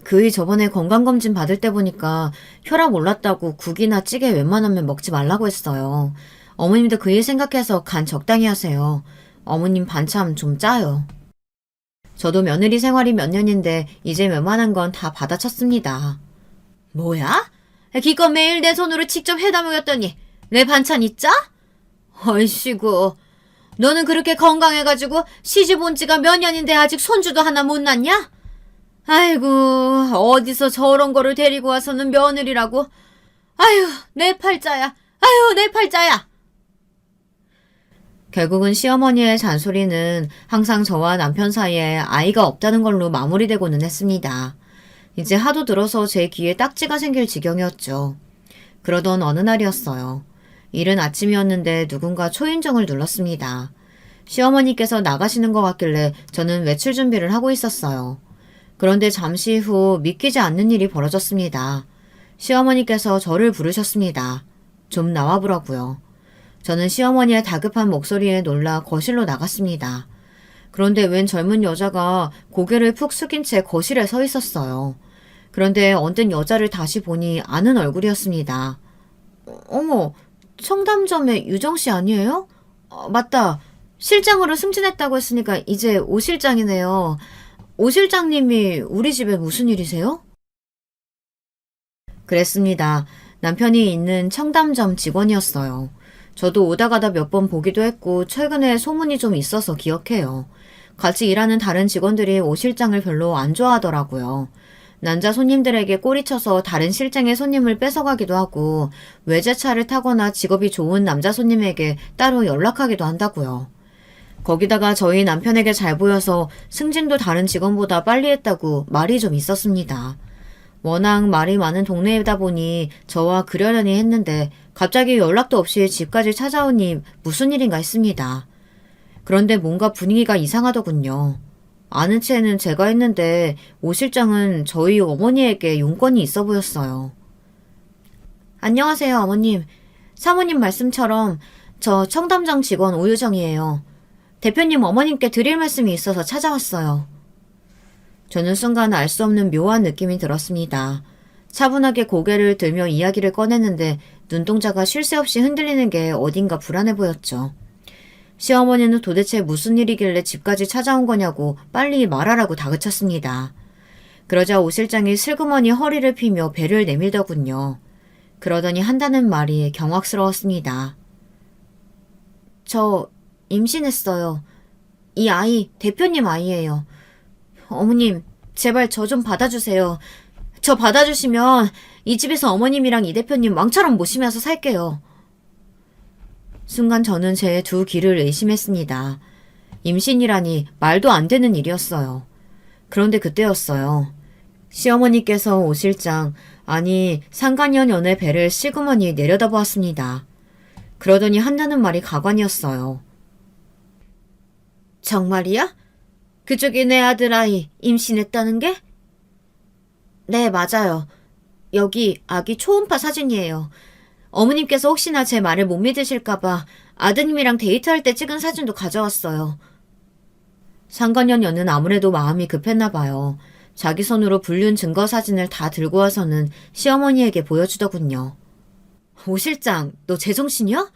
그이 저번에 건강검진 받을 때 보니까 혈압 올랐다고 국이나 찌개 웬만하면 먹지 말라고 했어요. 어머님도 그 일 생각해서 간 적당히 하세요. 어머님 반찬 좀 짜요. 저도 며느리 생활이 몇 년인데 이제 웬만한 건 다 받아쳤습니다. 뭐야? 기껏 매일 내 손으로 직접 해다 먹였더니 내 반찬이 짜? 얼씨구, 너는 그렇게 건강해가지고 시집 온 지가 몇 년인데 아직 손주도 하나 못 낳냐? 아이고, 어디서 저런 거를 데리고 와서는 며느리라고. 아유, 내 팔자야. 아유, 내 팔자야. 결국은 시어머니의 잔소리는 항상 저와 남편 사이에 아이가 없다는 걸로 마무리되고는 했습니다. 이제 하도 들어서 제 귀에 딱지가 생길 지경이었죠. 그러던 어느 날이었어요. 이른 아침이었는데 누군가 초인종을 눌렀습니다. 시어머니께서 나가시는 것 같길래 저는 외출 준비를 하고 있었어요. 그런데 잠시 후 믿기지 않는 일이 벌어졌습니다. 시어머니께서 저를 부르셨습니다. 좀 나와보라고요. 저는 시어머니의 다급한 목소리에 놀라 거실로 나갔습니다. 그런데 웬 젊은 여자가 고개를 푹 숙인 채 거실에 서 있었어요. 그런데 언뜻 여자를 다시 보니 아는 얼굴이었습니다. 어머, 청담점의 유정 씨 아니에요? 맞다. 실장으로 승진했다고 했으니까 이제 오 실장이네요. 오 실장님이 우리 집에 무슨 일이세요? 그랬습니다. 남편이 있는 청담점 직원이었어요. 저도 오다 가다 몇 번 보기도 했고 최근에 소문이 좀 있어서 기억해요. 같이 일하는 다른 직원들이 오 실장을 별로 안 좋아하더라고요. 남자 손님들에게 꼬리쳐서 다른 실장의 손님을 뺏어가기도 하고 외제차를 타거나 직업이 좋은 남자 손님에게 따로 연락하기도 한다고요. 거기다가 저희 남편에게 잘 보여서 승진도 다른 직원보다 빨리 했다고 말이 좀 있었습니다. 워낙 말이 많은 동네이다 보니 저와 그러려니 했는데 갑자기 연락도 없이 집까지 찾아오니 무슨 일인가 했습니다. 그런데 뭔가 분위기가 이상하더군요. 아는 체는 제가 했는데 오 실장은 저희 어머니에게 용건이 있어 보였어요. 안녕하세요, 어머님. 사모님 말씀처럼 저 청담장 직원 오유정이에요. 대표님 어머님께 드릴 말씀이 있어서 찾아왔어요. 저는 순간 알 수 없는 묘한 느낌이 들었습니다. 차분하게 고개를 들며 이야기를 꺼냈는데 눈동자가 쉴 새 없이 흔들리는 게 어딘가 불안해 보였죠. 시어머니는 도대체 무슨 일이길래 집까지 찾아온 거냐고 빨리 말하라고 다그쳤습니다. 그러자 오 실장이 슬그머니 허리를 피며 배를 내밀더군요. 그러더니 한다는 말이 경악스러웠습니다. 저 임신했어요. 이 아이 대표님 아이예요. 어머님, 제발 저 좀 받아주세요. 저 받아주시면 이 집에서 어머님이랑 이 대표님 왕처럼 모시면서 살게요. 순간 저는 제 두 귀를 의심했습니다. 임신이라니 말도 안 되는 일이었어요. 그런데 그때였어요. 시어머니께서 오 실장, 아니 상간년 연의 배를 시그머니 내려다보았습니다. 그러더니 한다는 말이 가관이었어요. 정말이야? 그쪽이 내 아들아이 임신했다는 게? 네, 맞아요. 여기 아기 초음파 사진이에요. 어머님께서 혹시나 제 말을 못 믿으실까봐 아드님이랑 데이트할 때 찍은 사진도 가져왔어요. 상관년 여는 아무래도 마음이 급했나 봐요. 자기 손으로 불륜 증거 사진을 다 들고 와서는 시어머니에게 보여주더군요. 오 실장, 너 제정신이야?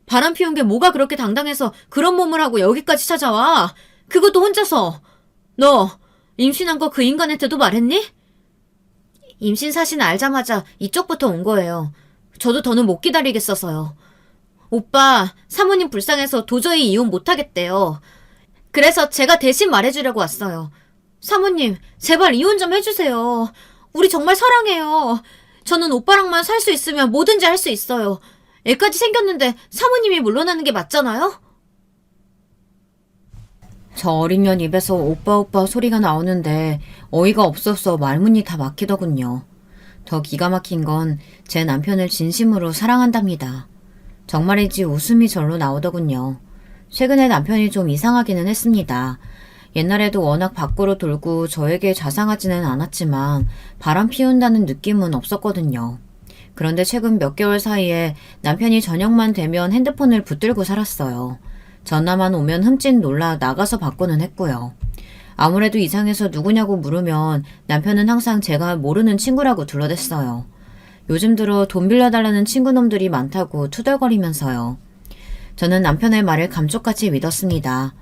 바람 피운 게 뭐가 그렇게 당당해서 그런 몸을 하고 여기까지 찾아와? 그것도 혼자서. 너 임신한 거 그 인간한테도 말했니? 임신 사실 알자마자 이쪽부터 온 거예요. 저도 더는 못 기다리겠어서요. 오빠, 사모님 불쌍해서 도저히 이혼 못하겠대요. 그래서 제가 대신 말해주려고 왔어요. 사모님, 제발 이혼 좀 해주세요. 우리 정말 사랑해요. 저는 오빠랑만 살 수 있으면 뭐든지 할 수 있어요. 애까지 생겼는데 사모님이 물러나는 게 맞잖아요? 저 어린 년 입에서 오빠 오빠 소리가 나오는데 어이가 없어서 말문이 다 막히더군요. 더 기가 막힌 건 제 남편을 진심으로 사랑한답니다. 정말인지 웃음이 절로 나오더군요. 최근에 남편이 좀 이상하기는 했습니다. 옛날에도 워낙 밖으로 돌고 저에게 자상하지는 않았지만 바람 피운다는 느낌은 없었거든요. 그런데 최근 몇 개월 사이에 남편이 저녁만 되면 핸드폰을 붙들고 살았어요. 전화만 오면 흠칫 놀라 나가서 받고는 했고요. 아무래도 이상해서 누구냐고 물으면 남편은 항상 제가 모르는 친구라고 둘러댔어요. 요즘 들어 돈 빌려달라는 친구놈들이 많다고 투덜거리면서요. 저는 남편의 말을 감쪽같이 믿었습니다.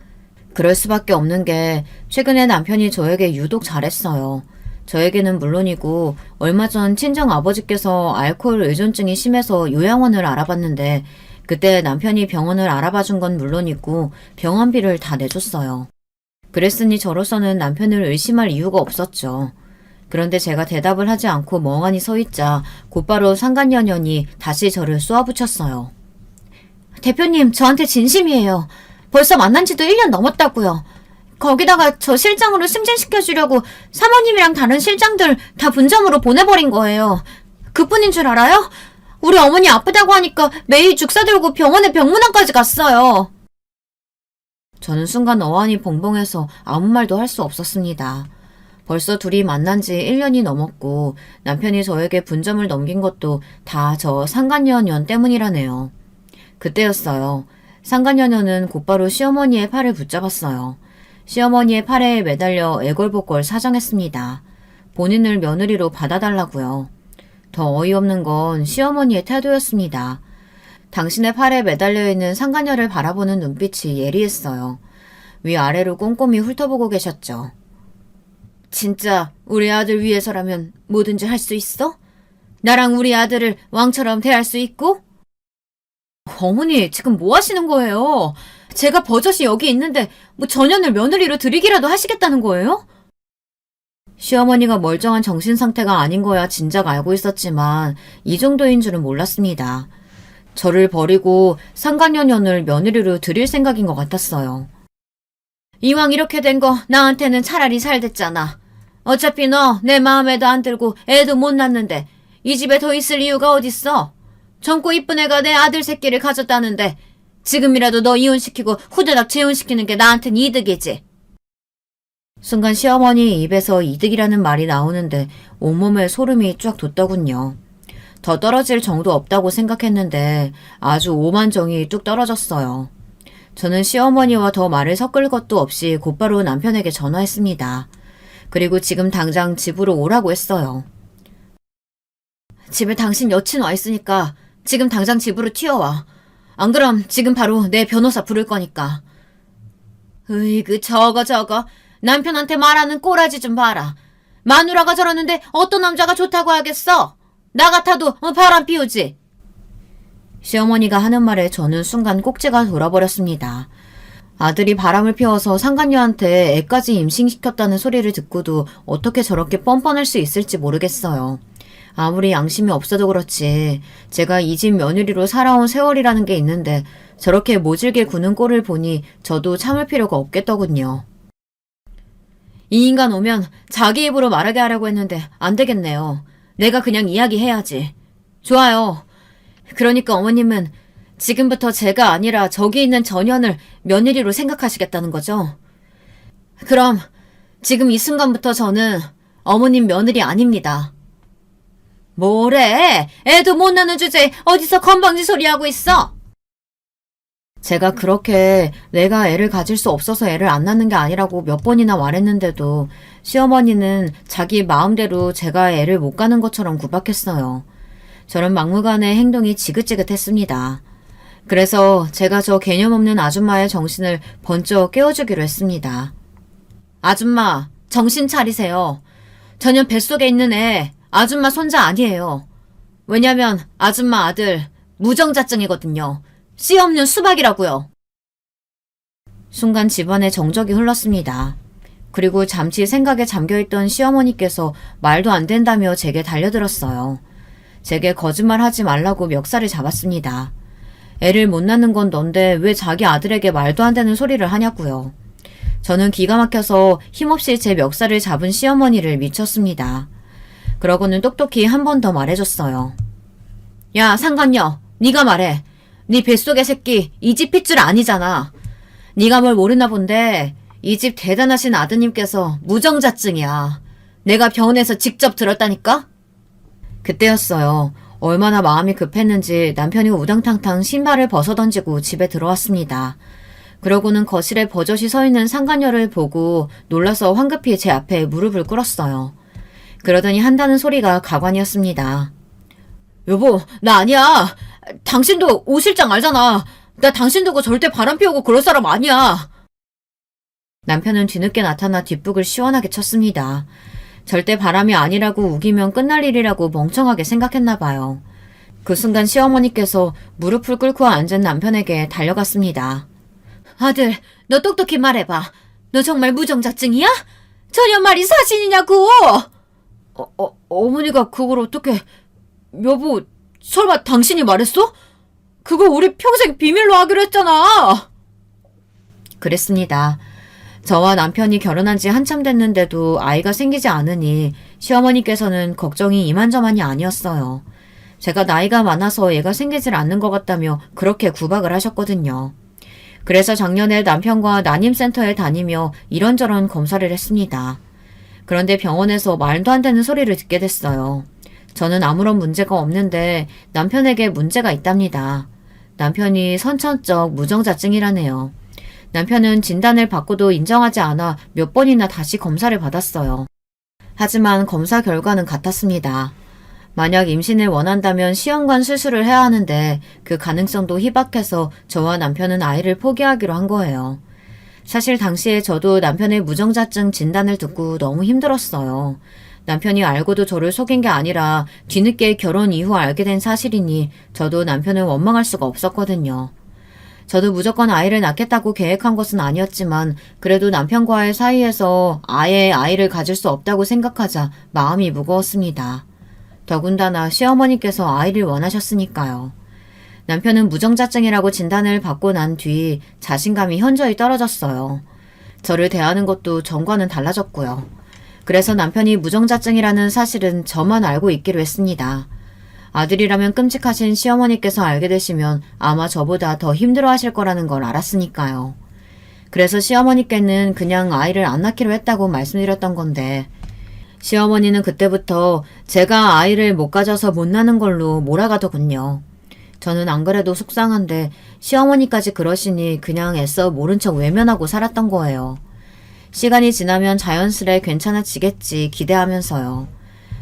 그럴 수밖에 없는 게 최근에 남편이 저에게 유독 잘했어요. 저에게는 물론이고 얼마 전 친정 아버지께서 알코올 의존증이 심해서 요양원을 알아봤는데 그때 남편이 병원을 알아봐준 건 물론이고 병원비를 다 내줬어요. 그랬으니 저로서는 남편을 의심할 이유가 없었죠. 그런데 제가 대답을 하지 않고 멍하니 서 있자 곧바로 상간녀년이 다시 저를 쏘아붙였어요. 대표님, 저한테 진심이에요. 벌써 만난 지도 1년 넘었다고요. 거기다가 저 실장으로 승진시켜주려고 사모님이랑 다른 실장들 다 분점으로 보내버린 거예요. 그뿐인 줄 알아요? 우리 어머니 아프다고 하니까 매일 죽 사들고 병원에 병문안까지 갔어요. 저는 순간 어안이 벙벙해서 아무 말도 할 수 없었습니다. 벌써 둘이 만난 지 1년이 넘었고 남편이 저에게 분점을 넘긴 것도 다 저 상간녀년 때문이라네요. 그때였어요. 상간녀녀는 곧바로 시어머니의 팔을 붙잡았어요. 시어머니의 팔에 매달려 애걸복걸 사정했습니다. 본인을 며느리로 받아달라고요. 더 어이없는 건 시어머니의 태도였습니다. 당신의 팔에 매달려 있는 상간녀를 바라보는 눈빛이 예리했어요. 위아래로 꼼꼼히 훑어보고 계셨죠. 진짜 우리 아들 위해서라면 뭐든지 할 수 있어? 나랑 우리 아들을 왕처럼 대할 수 있고? 어머니, 지금 뭐 하시는 거예요? 제가 버젓이 여기 있는데 뭐 전현을 며느리로 들이기라도 하시겠다는 거예요? 시어머니가 멀쩡한 정신 상태가 아닌 거야 진작 알고 있었지만 이 정도인 줄은 몰랐습니다. 저를 버리고 상간녀년을 며느리로 들일 생각인 것 같았어요. 이왕 이렇게 된 거 나한테는 차라리 잘 됐잖아. 어차피 너 내 마음에도 안 들고 애도 못 낳는데 이 집에 더 있을 이유가 어딨어? 젊고 이쁜 애가 내 아들 새끼를 가졌다는데 지금이라도 너 이혼시키고 후다닥 재혼시키는 게 나한텐 이득이지. 순간 시어머니 입에서 이득이라는 말이 나오는데 온몸에 소름이 쫙 돋더군요. 더 떨어질 정도 없다고 생각했는데 아주 오만정이 뚝 떨어졌어요. 저는 시어머니와 더 말을 섞을 것도 없이 곧바로 남편에게 전화했습니다. 그리고 지금 당장 집으로 오라고 했어요. 집에 당신 여친 와 있으니까 지금 당장 집으로 튀어와. 안 그럼 지금 바로 내 변호사 부를 거니까. 으이그 저거 남편한테 말하는 꼬라지 좀 봐라. 마누라가 저러는데 어떤 남자가 좋다고 하겠어? 나 같아도 바람 피우지. 시어머니가 하는 말에 저는 순간 꼭지가 돌아버렸습니다. 아들이 바람을 피워서 상간녀한테 애까지 임신시켰다는 소리를 듣고도 어떻게 저렇게 뻔뻔할 수 있을지 모르겠어요. 아무리 양심이 없어도 그렇지 제가 이 집 며느리로 살아온 세월이라는 게 있는데 저렇게 모질게 구는 꼴을 보니 저도 참을 필요가 없겠더군요. 이 인간 오면 자기 입으로 말하게 하려고 했는데 안 되겠네요. 내가 그냥 이야기해야지. 좋아요. 그러니까 어머님은 지금부터 제가 아니라 저기 있는 전현을 며느리로 생각하시겠다는 거죠? 그럼 지금 이 순간부터 저는 어머님 며느리 아닙니다. 뭐래? 애도 못 낳는 주제에 어디서 건방지 소리 하고 있어? 제가 그렇게 내가 애를 가질 수 없어서 애를 안 낳는 게 아니라고 몇 번이나 말했는데도 시어머니는 자기 마음대로 제가 애를 못 가는 것처럼 구박했어요. 저는 막무가내 행동이 지긋지긋했습니다. 그래서 제가 저 개념 없는 아줌마의 정신을 번쩍 깨워주기로 했습니다. 아줌마, 정신 차리세요. 전혀 뱃속에 있는 애 아줌마 손자 아니에요. 왜냐면 아줌마 아들 무정자증이거든요. 씨 없는 수박이라고요. 순간 집안에 정적이 흘렀습니다. 그리고 잠시 생각에 잠겨있던 시어머니께서 말도 안 된다며 제게 달려들었어요. 제게 거짓말하지 말라고 멱살을 잡았습니다. 애를 못 낳는 건 넌데 왜 자기 아들에게 말도 안 되는 소리를 하냐고요. 저는 기가 막혀서 힘없이 제 멱살을 잡은 시어머니를 미쳤습니다. 그러고는 똑똑히 한 번 더 말해줬어요. 야 상간녀, 네가 말해. 네 뱃속의 새끼 이 집 핏줄 아니잖아. 네가 뭘 모르나 본데 이 집 대단하신 아드님께서 무정자증이야. 내가 병원에서 직접 들었다니까? 그때였어요. 얼마나 마음이 급했는지 남편이 우당탕탕 신발을 벗어던지고 집에 들어왔습니다. 그러고는 거실에 버젓이 서 있는 상간녀를 보고 놀라서 황급히 제 앞에 무릎을 꿇었어요. 그러더니 한다는 소리가 가관이었습니다. 여보, 나 아니야. 당신도 오 실장 알잖아. 나 당신 두고 절대 바람 피우고 그럴 사람 아니야. 남편은 뒤늦게 나타나 뒷북을 시원하게 쳤습니다. 절대 바람이 아니라고 우기면 끝날 일이라고 멍청하게 생각했나 봐요. 그 순간 시어머니께서 무릎을 꿇고 앉은 남편에게 달려갔습니다. 아들, 너 똑똑히 말해봐. 너 정말 무정자증이야? 전혀 말이 사실이냐고! 어머니가 그걸 어떻게... 여보, 설마 당신이 말했어? 그거 우리 평생 비밀로 하기로 했잖아. 그랬습니다. 저와 남편이 결혼한 지 한참 됐는데도 아이가 생기지 않으니 시어머니께서는 걱정이 이만저만이 아니었어요. 제가 나이가 많아서 애가 생기질 않는 것 같다며 그렇게 구박을 하셨거든요. 그래서 작년에 남편과 난임센터에 다니며 이런저런 검사를 했습니다. 그런데 병원에서 말도 안 되는 소리를 듣게 됐어요. 저는 아무런 문제가 없는데 남편에게 문제가 있답니다. 남편이 선천적 무정자증이라네요. 남편은 진단을 받고도 인정하지 않아 몇 번이나 다시 검사를 받았어요. 하지만 검사 결과는 같았습니다. 만약 임신을 원한다면 시험관 수술을 해야 하는데 그 가능성도 희박해서 저와 남편은 아이를 포기하기로 한 거예요. 사실 당시에 저도 남편의 무정자증 진단을 듣고 너무 힘들었어요. 남편이 알고도 저를 속인 게 아니라 뒤늦게 결혼 이후 알게 된 사실이니 저도 남편을 원망할 수가 없었거든요. 저도 무조건 아이를 낳겠다고 계획한 것은 아니었지만 그래도 남편과의 사이에서 아예 아이를 가질 수 없다고 생각하자 마음이 무거웠습니다. 더군다나 시어머니께서 아이를 원하셨으니까요. 남편은 무정자증이라고 진단을 받고 난 뒤 자신감이 현저히 떨어졌어요. 저를 대하는 것도 전과는 달라졌고요. 그래서 남편이 무정자증이라는 사실은 저만 알고 있기로 했습니다. 아들이라면 끔찍하신 시어머니께서 알게 되시면 아마 저보다 더 힘들어하실 거라는 걸 알았으니까요. 그래서 시어머니께는 그냥 아이를 안 낳기로 했다고 말씀드렸던 건데 시어머니는 그때부터 제가 아이를 못 가져서 못 낳는 걸로 몰아가더군요. 저는 안 그래도 속상한데 시어머니까지 그러시니 그냥 애써 모른 척 외면하고 살았던 거예요. 시간이 지나면 자연스레 괜찮아지겠지 기대하면서요.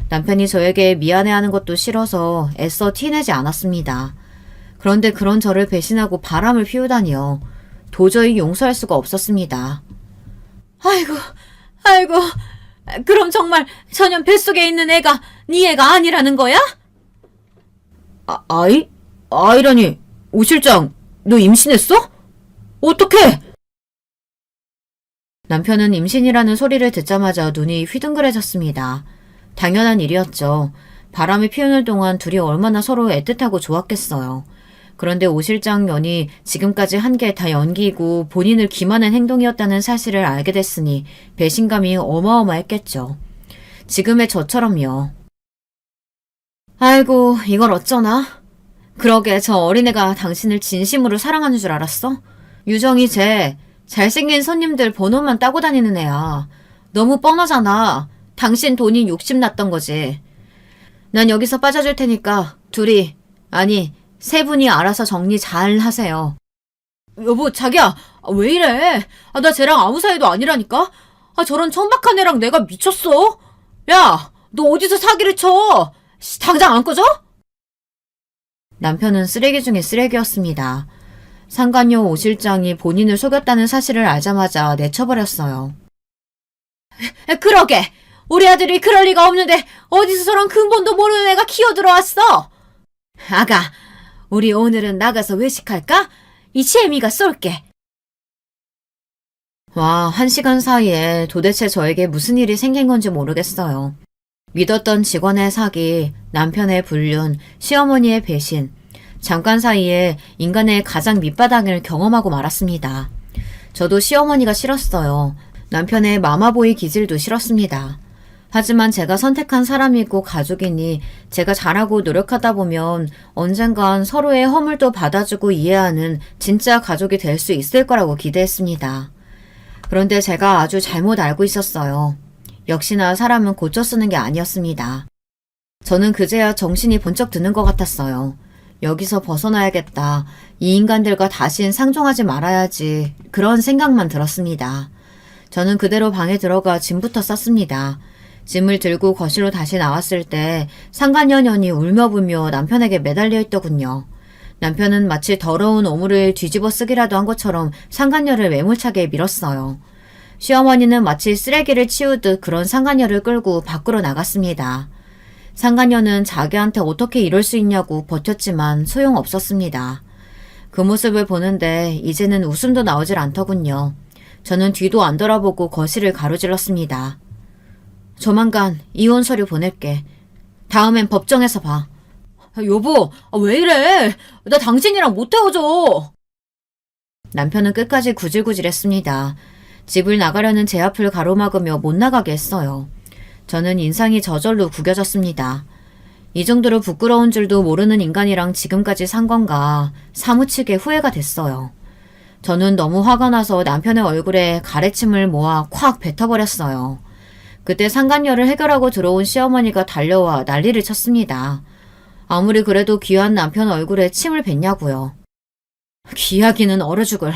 남편이 저에게 미안해하는 것도 싫어서 애써 티내지 않았습니다. 그런데 그런 저를 배신하고 바람을 피우다니요. 도저히 용서할 수가 없었습니다. 아이고, 그럼 정말 전혀 뱃속에 있는 애가 네 애가 아니라는 거야? 아이? 아이라니, 오 실장, 너 임신했어? 어떡해? 남편은 임신이라는 소리를 듣자마자 눈이 휘둥그레졌습니다. 당연한 일이었죠. 바람을 피우는 동안 둘이 얼마나 서로 애틋하고 좋았겠어요. 그런데 오 실장 년이 지금까지 한 게 다 연기이고 본인을 기만한 행동이었다는 사실을 알게 됐으니 배신감이 어마어마했겠죠. 지금의 저처럼요. 아이고, 이걸 어쩌나? 그러게 저 어린애가 당신을 진심으로 사랑하는 줄 알았어? 유정이 쟤 잘생긴 손님들 번호만 따고 다니는 애야. 너무 뻔하잖아. 당신 돈이 욕심났던 거지. 난 여기서 빠져줄 테니까 둘이, 아니 세 분이 알아서 정리 잘 하세요. 여보, 자기야, 왜 이래? 나 쟤랑 아무 사이도 아니라니까? 저런 천박한 애랑 내가 미쳤어? 야, 너 어디서 사기를 쳐? 당장 안 꺼져? 남편은 쓰레기 중에 쓰레기였습니다. 상간녀 오 실장이 본인을 속였다는 사실을 알자마자 내쳐버렸어요. 그러게! 우리 아들이 그럴 리가 없는데 어디서 저런 근본도 모르는 애가 기어들어왔어? 아가, 우리 오늘은 나가서 외식할까? 이 재미가 쏠게. 와, 1시간 사이에 도대체 저에게 무슨 일이 생긴 건지 모르겠어요. 믿었던 직원의 사기, 남편의 불륜, 시어머니의 배신, 잠깐 사이에 인간의 가장 밑바닥을 경험하고 말았습니다. 저도 시어머니가 싫었어요. 남편의 마마보이 기질도 싫었습니다. 하지만 제가 선택한 사람이고 가족이니 제가 잘하고 노력하다 보면 언젠간 서로의 허물도 받아주고 이해하는 진짜 가족이 될 수 있을 거라고 기대했습니다. 그런데 제가 아주 잘못 알고 있었어요. 역시나 사람은 고쳐 쓰는 게 아니었습니다. 저는 그제야 정신이 번쩍 드는 것 같았어요. 여기서 벗어나야겠다. 이 인간들과 다신 상종하지 말아야지. 그런 생각만 들었습니다. 저는 그대로 방에 들어가 짐부터 쌌습니다. 짐을 들고 거실로 다시 나왔을 때 상간녀년이 울며불며 남편에게 매달려 있더군요. 남편은 마치 더러운 오물을 뒤집어 쓰기라도 한 것처럼 상간녀를 매몰차게 밀었어요. 시어머니는 마치 쓰레기를 치우듯 그런 상간녀를 끌고 밖으로 나갔습니다. 상간녀는 자기한테 어떻게 이럴 수 있냐고 버텼지만 소용없었습니다. 그 모습을 보는데 이제는 웃음도 나오질 않더군요. 저는 뒤도 안 돌아보고 거실을 가로질렀습니다. 조만간 이혼 서류 보낼게. 다음엔 법정에서 봐. 여보, 왜 이래? 나 당신이랑 못 헤어져. 남편은 끝까지 구질구질했습니다. 집을 나가려는 제 앞을 가로막으며 못 나가게 했어요. 저는 인상이 저절로 구겨졌습니다. 이 정도로 부끄러운 줄도 모르는 인간이랑 지금까지 산 건가 사무치게 후회가 됐어요. 저는 너무 화가 나서 남편의 얼굴에 가래침을 모아 콱 뱉어버렸어요. 그때 상간녀를 해결하고 들어온 시어머니가 달려와 난리를 쳤습니다. 아무리 그래도 귀한 남편 얼굴에 침을 뱉냐고요. 귀하기는 얼어 죽을.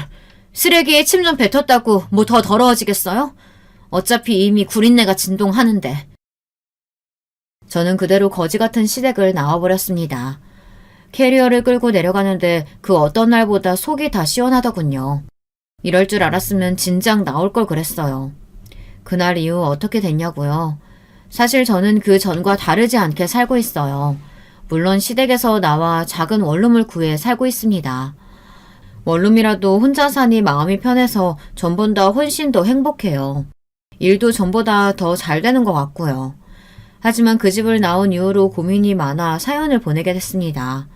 쓰레기에 침 좀 뱉었다고 뭐 더 더러워지겠어요? 어차피 이미 구린내가 진동하는데. 저는 그대로 거지 같은 시댁을 나와버렸습니다. 캐리어를 끌고 내려가는데 그 어떤 날보다 속이 다 시원하더군요. 이럴 줄 알았으면 진작 나올 걸 그랬어요. 그날 이후 어떻게 됐냐고요? 사실 저는 그 전과 다르지 않게 살고 있어요. 물론 시댁에서 나와 작은 원룸을 구해 살고 있습니다. 원룸이라도 혼자 사니 마음이 편해서 전보다 훨씬 더 행복해요. 일도 전보다 더 잘 되는 것 같고요. 하지만 그 집을 나온 이후로 고민이 많아 사연을 보내게 됐습니다.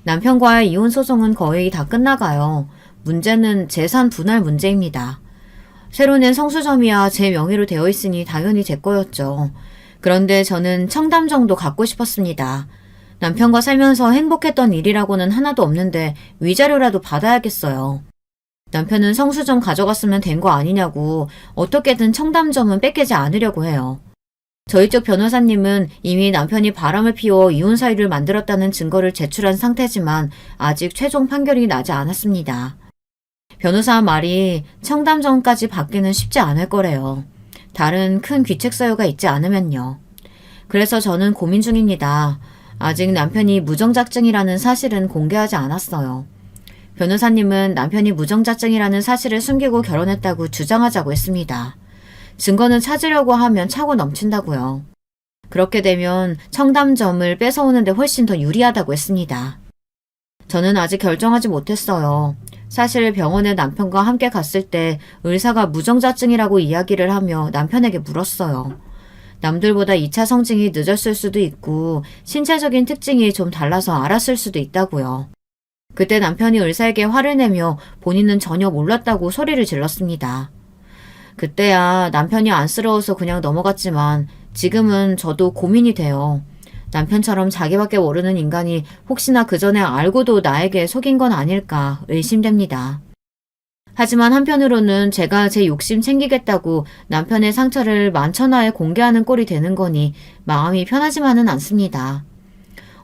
남편과의 이혼 소송은 거의 다 끝나가요. 문제는 재산 분할 문제입니다. 새로 낸 성수점이야 제 명의로 되어 있으니 당연히 제 거였죠. 그런데 저는 청담 정도 갖고 싶었습니다. 남편과 살면서 행복했던 일이라고는 하나도 없는데 위자료라도 받아야겠어요. 남편은 성수점 가져갔으면 된 거 아니냐고 어떻게든 청담점은 뺏기지 않으려고 해요. 저희 쪽 변호사님은 이미 남편이 바람을 피워 이혼 사유를 만들었다는 증거를 제출한 상태지만 아직 최종 판결이 나지 않았습니다. 변호사 말이 청담점까지 받기는 쉽지 않을 거래요. 다른 큰 귀책 사유가 있지 않으면요. 그래서 저는 고민 중입니다. 아직 남편이 무정자증이라는 사실은 공개하지 않았어요. 변호사님은 남편이 무정자증이라는 사실을 숨기고 결혼했다고 주장하자고 했습니다. 증거는 찾으려고 하면 차고 넘친다고요. 그렇게 되면 청담점을 뺏어오는데 훨씬 더 유리하다고 했습니다. 저는 아직 결정하지 못했어요. 사실 병원에 남편과 함께 갔을 때 의사가 무정자증이라고 이야기를 하며 남편에게 물었어요. 남들보다 2차 성징이 늦었을 수도 있고 신체적인 특징이 좀 달라서 알았을 수도 있다고요. 그때 남편이 의사에게 화를 내며 본인은 전혀 몰랐다고 소리를 질렀습니다. 그때야 남편이 안쓰러워서 그냥 넘어갔지만 지금은 저도 고민이 돼요. 남편처럼 자기밖에 모르는 인간이 혹시나 그 전에 알고도 나에게 속인 건 아닐까 의심됩니다. 하지만 한편으로는 제가 제 욕심 챙기겠다고 남편의 상처를 만천하에 공개하는 꼴이 되는 거니 마음이 편하지만은 않습니다.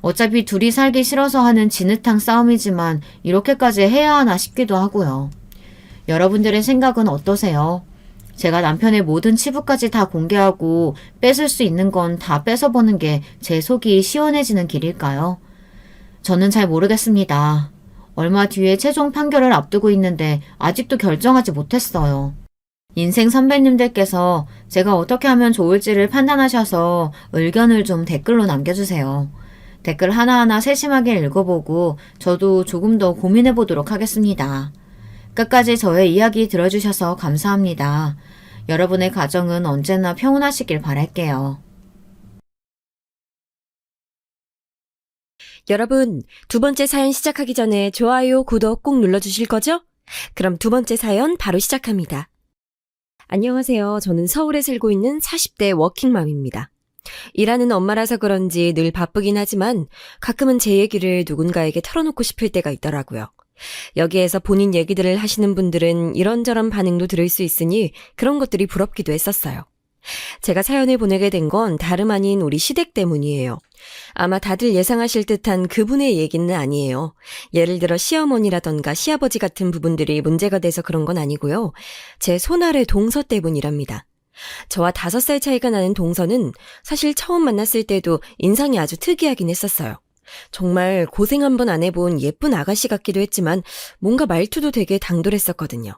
어차피 둘이 살기 싫어서 하는 진흙탕 싸움이지만 이렇게까지 해야 하나 싶기도 하고요. 여러분들의 생각은 어떠세요? 제가 남편의 모든 치부까지 다 공개하고 뺏을 수 있는 건 다 뺏어보는 게 제 속이 시원해지는 길일까요? 저는 잘 모르겠습니다. 얼마 뒤에 최종 판결을 앞두고 있는데 아직도 결정하지 못했어요. 인생 선배님들께서 제가 어떻게 하면 좋을지를 판단하셔서 의견을 좀 댓글로 남겨주세요. 댓글 하나하나 세심하게 읽어보고 저도 조금 더 고민해보도록 하겠습니다. 끝까지 저의 이야기 들어주셔서 감사합니다. 여러분의 가정은 언제나 평온하시길 바랄게요. 여러분, 두 번째 사연 시작하기 전에 좋아요, 구독 꼭 눌러주실 거죠? 그럼 두 번째 사연 바로 시작합니다. 안녕하세요. 저는 서울에 살고 있는 40대 워킹맘입니다. 일하는 엄마라서 그런지 늘 바쁘긴 하지만 가끔은 제 얘기를 누군가에게 털어놓고 싶을 때가 있더라고요. 여기에서 본인 얘기들을 하시는 분들은 이런저런 반응도 들을 수 있으니 그런 것들이 부럽기도 했었어요. 제가 사연을 보내게 된 건 다름 아닌 우리 시댁 때문이에요. 아마 다들 예상하실 듯한 그분의 얘기는 아니에요. 예를 들어 시어머니라던가 시아버지 같은 부분들이 문제가 돼서 그런 건 아니고요. 제 손아래 동서 때문이랍니다. 저와 5살 차이가 나는 동서는 사실 처음 만났을 때도 인상이 아주 특이하긴 했었어요. 정말 고생 한번 안 해본 예쁜 아가씨 같기도 했지만 뭔가 말투도 되게 당돌했었거든요.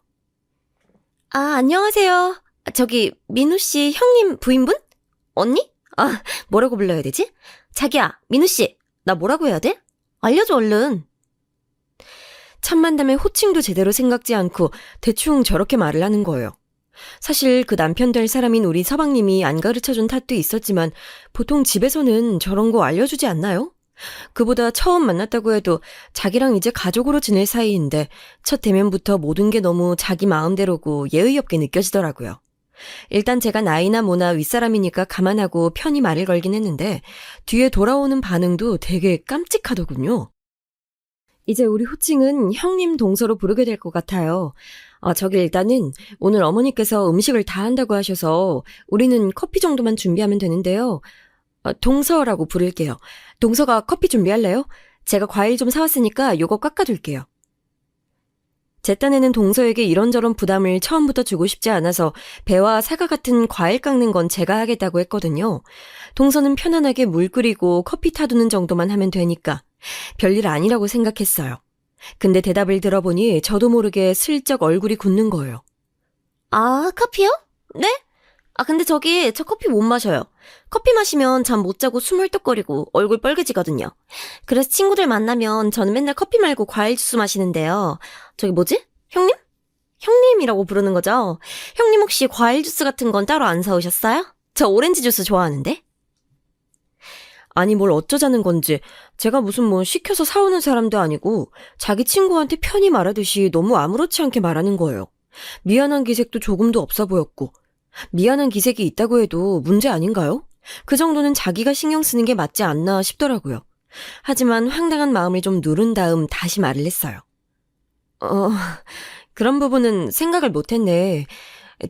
아, 안녕하세요. 저기 민우씨 형님 부인분? 언니? 아, 뭐라고 불러야 되지? 자기야, 민우씨, 나 뭐라고 해야 돼? 알려줘 얼른. 첫 만남에 호칭도 제대로 생각지 않고 대충 저렇게 말을 하는 거예요. 사실 그 남편 될 사람인 우리 서방님이 안 가르쳐준 탓도 있었지만 보통 집에서는 저런 거 알려주지 않나요? 그보다 처음 만났다고 해도 자기랑 이제 가족으로 지낼 사이인데 첫 대면부터 모든 게 너무 자기 마음대로고 예의 없게 느껴지더라고요. 일단 제가 나이나 뭐나 윗사람이니까 감안하고 편히 말을 걸긴 했는데 뒤에 돌아오는 반응도 되게 깜찍하더군요. 이제 우리 호칭은 형님 동서로 부르게 될 것 같아요. 저기 일단은 오늘 어머니께서 음식을 다 한다고 하셔서 우리는 커피 정도만 준비하면 되는데요. 동서라고 부를게요. 동서가 커피 준비할래요? 제가 과일 좀 사왔으니까 요거 깎아둘게요. 제 딴에는 동서에게 이런저런 부담을 처음부터 주고 싶지 않아서 배와 사과 같은 과일 깎는 건 제가 하겠다고 했거든요. 동서는 편안하게 물 끓이고 커피 타두는 정도만 하면 되니까 별일 아니라고 생각했어요. 근데 대답을 들어보니 저도 모르게 슬쩍 얼굴이 굳는 거예요. 아, 커피요? 네? 근데 저 커피 못 마셔요. 커피 마시면 잠 못 자고 숨 헐떡거리고 얼굴 빨개지거든요. 그래서 친구들 만나면 저는 맨날 커피 말고 과일 주스 마시는데요. 뭐지? 형님? 형님이라고 부르는 거죠? 형님 혹시 과일 주스 같은 건 따로 안 사오셨어요? 저 오렌지 주스 좋아하는데? 아니 뭘 어쩌자는 건지 제가 무슨 시켜서 사오는 사람도 아니고 자기 친구한테 편히 말하듯이 너무 아무렇지 않게 말하는 거예요. 미안한 기색도 조금도 없어 보였고 미안한 기색이 있다고 해도 문제 아닌가요? 그 정도는 자기가 신경 쓰는 게 맞지 않나 싶더라고요. 하지만 황당한 마음을 좀 누른 다음 다시 말을 했어요. 그런 부분은 생각을 못했네.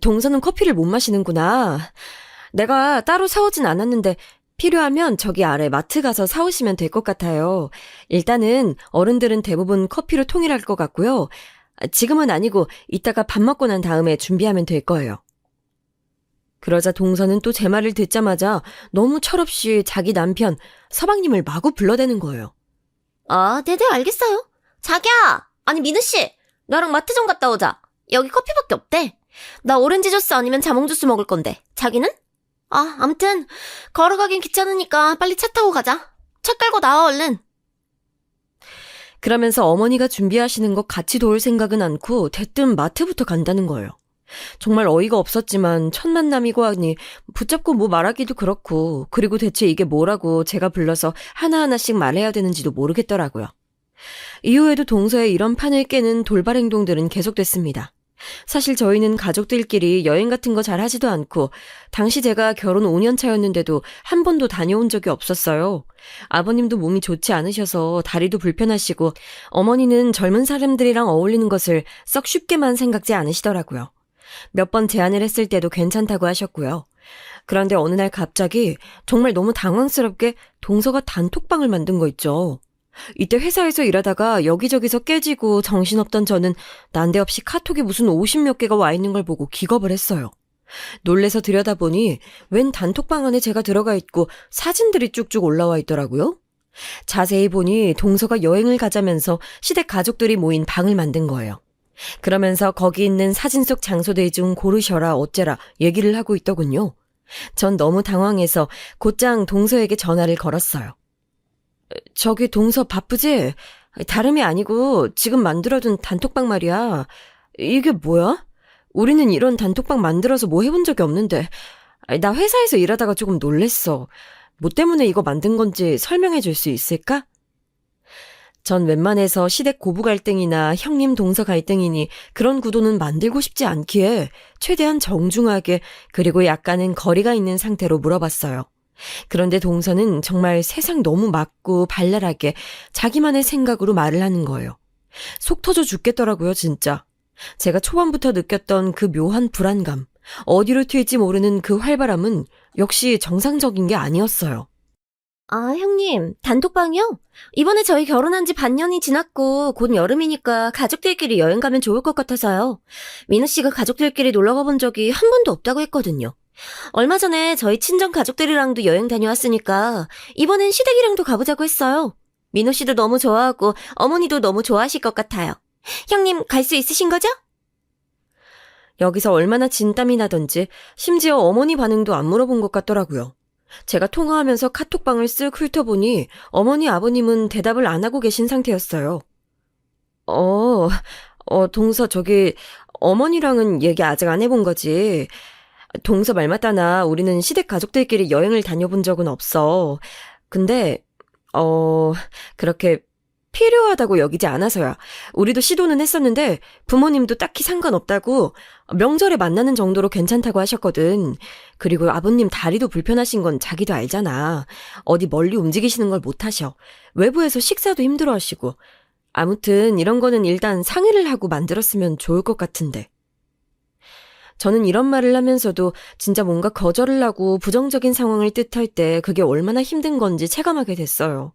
동서는 커피를 못 마시는구나. 내가 따로 사오진 않았는데 필요하면 저기 아래 마트 가서 사오시면 될 것 같아요. 일단은 어른들은 대부분 커피로 통일할 것 같고요. 지금은 아니고 이따가 밥 먹고 난 다음에 준비하면 될 거예요. 그러자 동서는 또 제 말을 듣자마자 너무 철없이 자기 남편 서방님을 마구 불러대는 거예요. 네네 알겠어요. 자기야! 아니 민우씨! 나랑 마트 좀 갔다 오자. 여기 커피밖에 없대. 나 오렌지 주스 아니면 자몽 주스 먹을 건데. 자기는? 암튼 걸어가긴 귀찮으니까 빨리 차 타고 가자. 차 끌고 나와 얼른. 그러면서 어머니가 준비하시는 거 같이 도울 생각은 않고 대뜸 마트부터 간다는 거예요. 정말 어이가 없었지만 첫 만남이고 하니 붙잡고 말하기도 그렇고 그리고 대체 이게 뭐라고 제가 불러서 하나하나씩 말해야 되는지도 모르겠더라고요. 이후에도 동서의 이런 판을 깨는 돌발 행동들은 계속됐습니다. 사실 저희는 가족들끼리 여행 같은 거 잘 하지도 않고 당시 제가 결혼 5년 차였는데도 한 번도 다녀온 적이 없었어요. 아버님도 몸이 좋지 않으셔서 다리도 불편하시고 어머니는 젊은 사람들이랑 어울리는 것을 썩 쉽게만 생각지 않으시더라고요. 몇 번 제안을 했을 때도 괜찮다고 하셨고요. 그런데 어느 날 갑자기 정말 너무 당황스럽게 동서가 단톡방을 만든 거 있죠. 이때 회사에서 일하다가 여기저기서 깨지고 정신없던 저는 난데없이 카톡에 무슨 50몇 개가 와 있는 걸 보고 기겁을 했어요. 놀래서 들여다보니 웬 단톡방 안에 제가 들어가 있고 사진들이 쭉쭉 올라와 있더라고요. 자세히 보니 동서가 여행을 가자면서 시댁 가족들이 모인 방을 만든 거예요. 그러면서 거기 있는 사진 속 장소들 중 고르셔라 어째라 얘기를 하고 있더군요. 전 너무 당황해서 곧장 동서에게 전화를 걸었어요. 저기 동서 바쁘지? 다름이 아니고 지금 만들어둔 단톡방 말이야. 이게 뭐야? 우리는 이런 단톡방 만들어서 뭐 해본 적이 없는데. 나 회사에서 일하다가 조금 놀랬어. 뭐 때문에 이거 만든 건지 설명해 줄 수 있을까? 전 웬만해서 시댁 고부 갈등이나 형님 동서 갈등이니 그런 구도는 만들고 싶지 않기에 최대한 정중하게 그리고 약간은 거리가 있는 상태로 물어봤어요. 그런데 동서는 정말 세상 너무 맞고 발랄하게 자기만의 생각으로 말을 하는 거예요. 속 터져 죽겠더라고요, 진짜. 제가 초반부터 느꼈던 그 묘한 불안감, 어디로 튈지 모르는 그 활발함은 역시 정상적인 게 아니었어요. 형님, 단톡방이요? 이번에 저희 결혼한 지 반년이 지났고 곧 여름이니까 가족들끼리 여행 가면 좋을 것 같아서요. 민우 씨가 가족들끼리 놀러 가본 적이 한 번도 없다고 했거든요. 얼마 전에 저희 친정 가족들이랑도 여행 다녀왔으니까 이번엔 시댁이랑도 가보자고 했어요. 민우 씨도 너무 좋아하고 어머니도 너무 좋아하실 것 같아요. 형님 갈 수 있으신 거죠? 여기서 얼마나 진땀이 나던지 심지어 어머니 반응도 안 물어본 것 같더라고요. 제가 통화하면서 카톡방을 쓱 훑어보니 어머니 아버님은 대답을 안 하고 계신 상태였어요. 동서 어머니랑은 얘기 아직 안 해본 거지. 동서 말 맞다나 우리는 시댁 가족들끼리 여행을 다녀본 적은 없어. 근데 그렇게 필요하다고 여기지 않아서야. 우리도 시도는 했었는데 부모님도 딱히 상관없다고 명절에 만나는 정도로 괜찮다고 하셨거든. 그리고 아버님 다리도 불편하신 건 자기도 알잖아. 어디 멀리 움직이시는 걸 못하셔. 외부에서 식사도 힘들어하시고. 아무튼 이런 거는 일단 상의를 하고 만들었으면 좋을 것 같은데. 저는 이런 말을 하면서도 진짜 뭔가 거절을 하고 부정적인 상황을 뜻할 때 그게 얼마나 힘든 건지 체감하게 됐어요.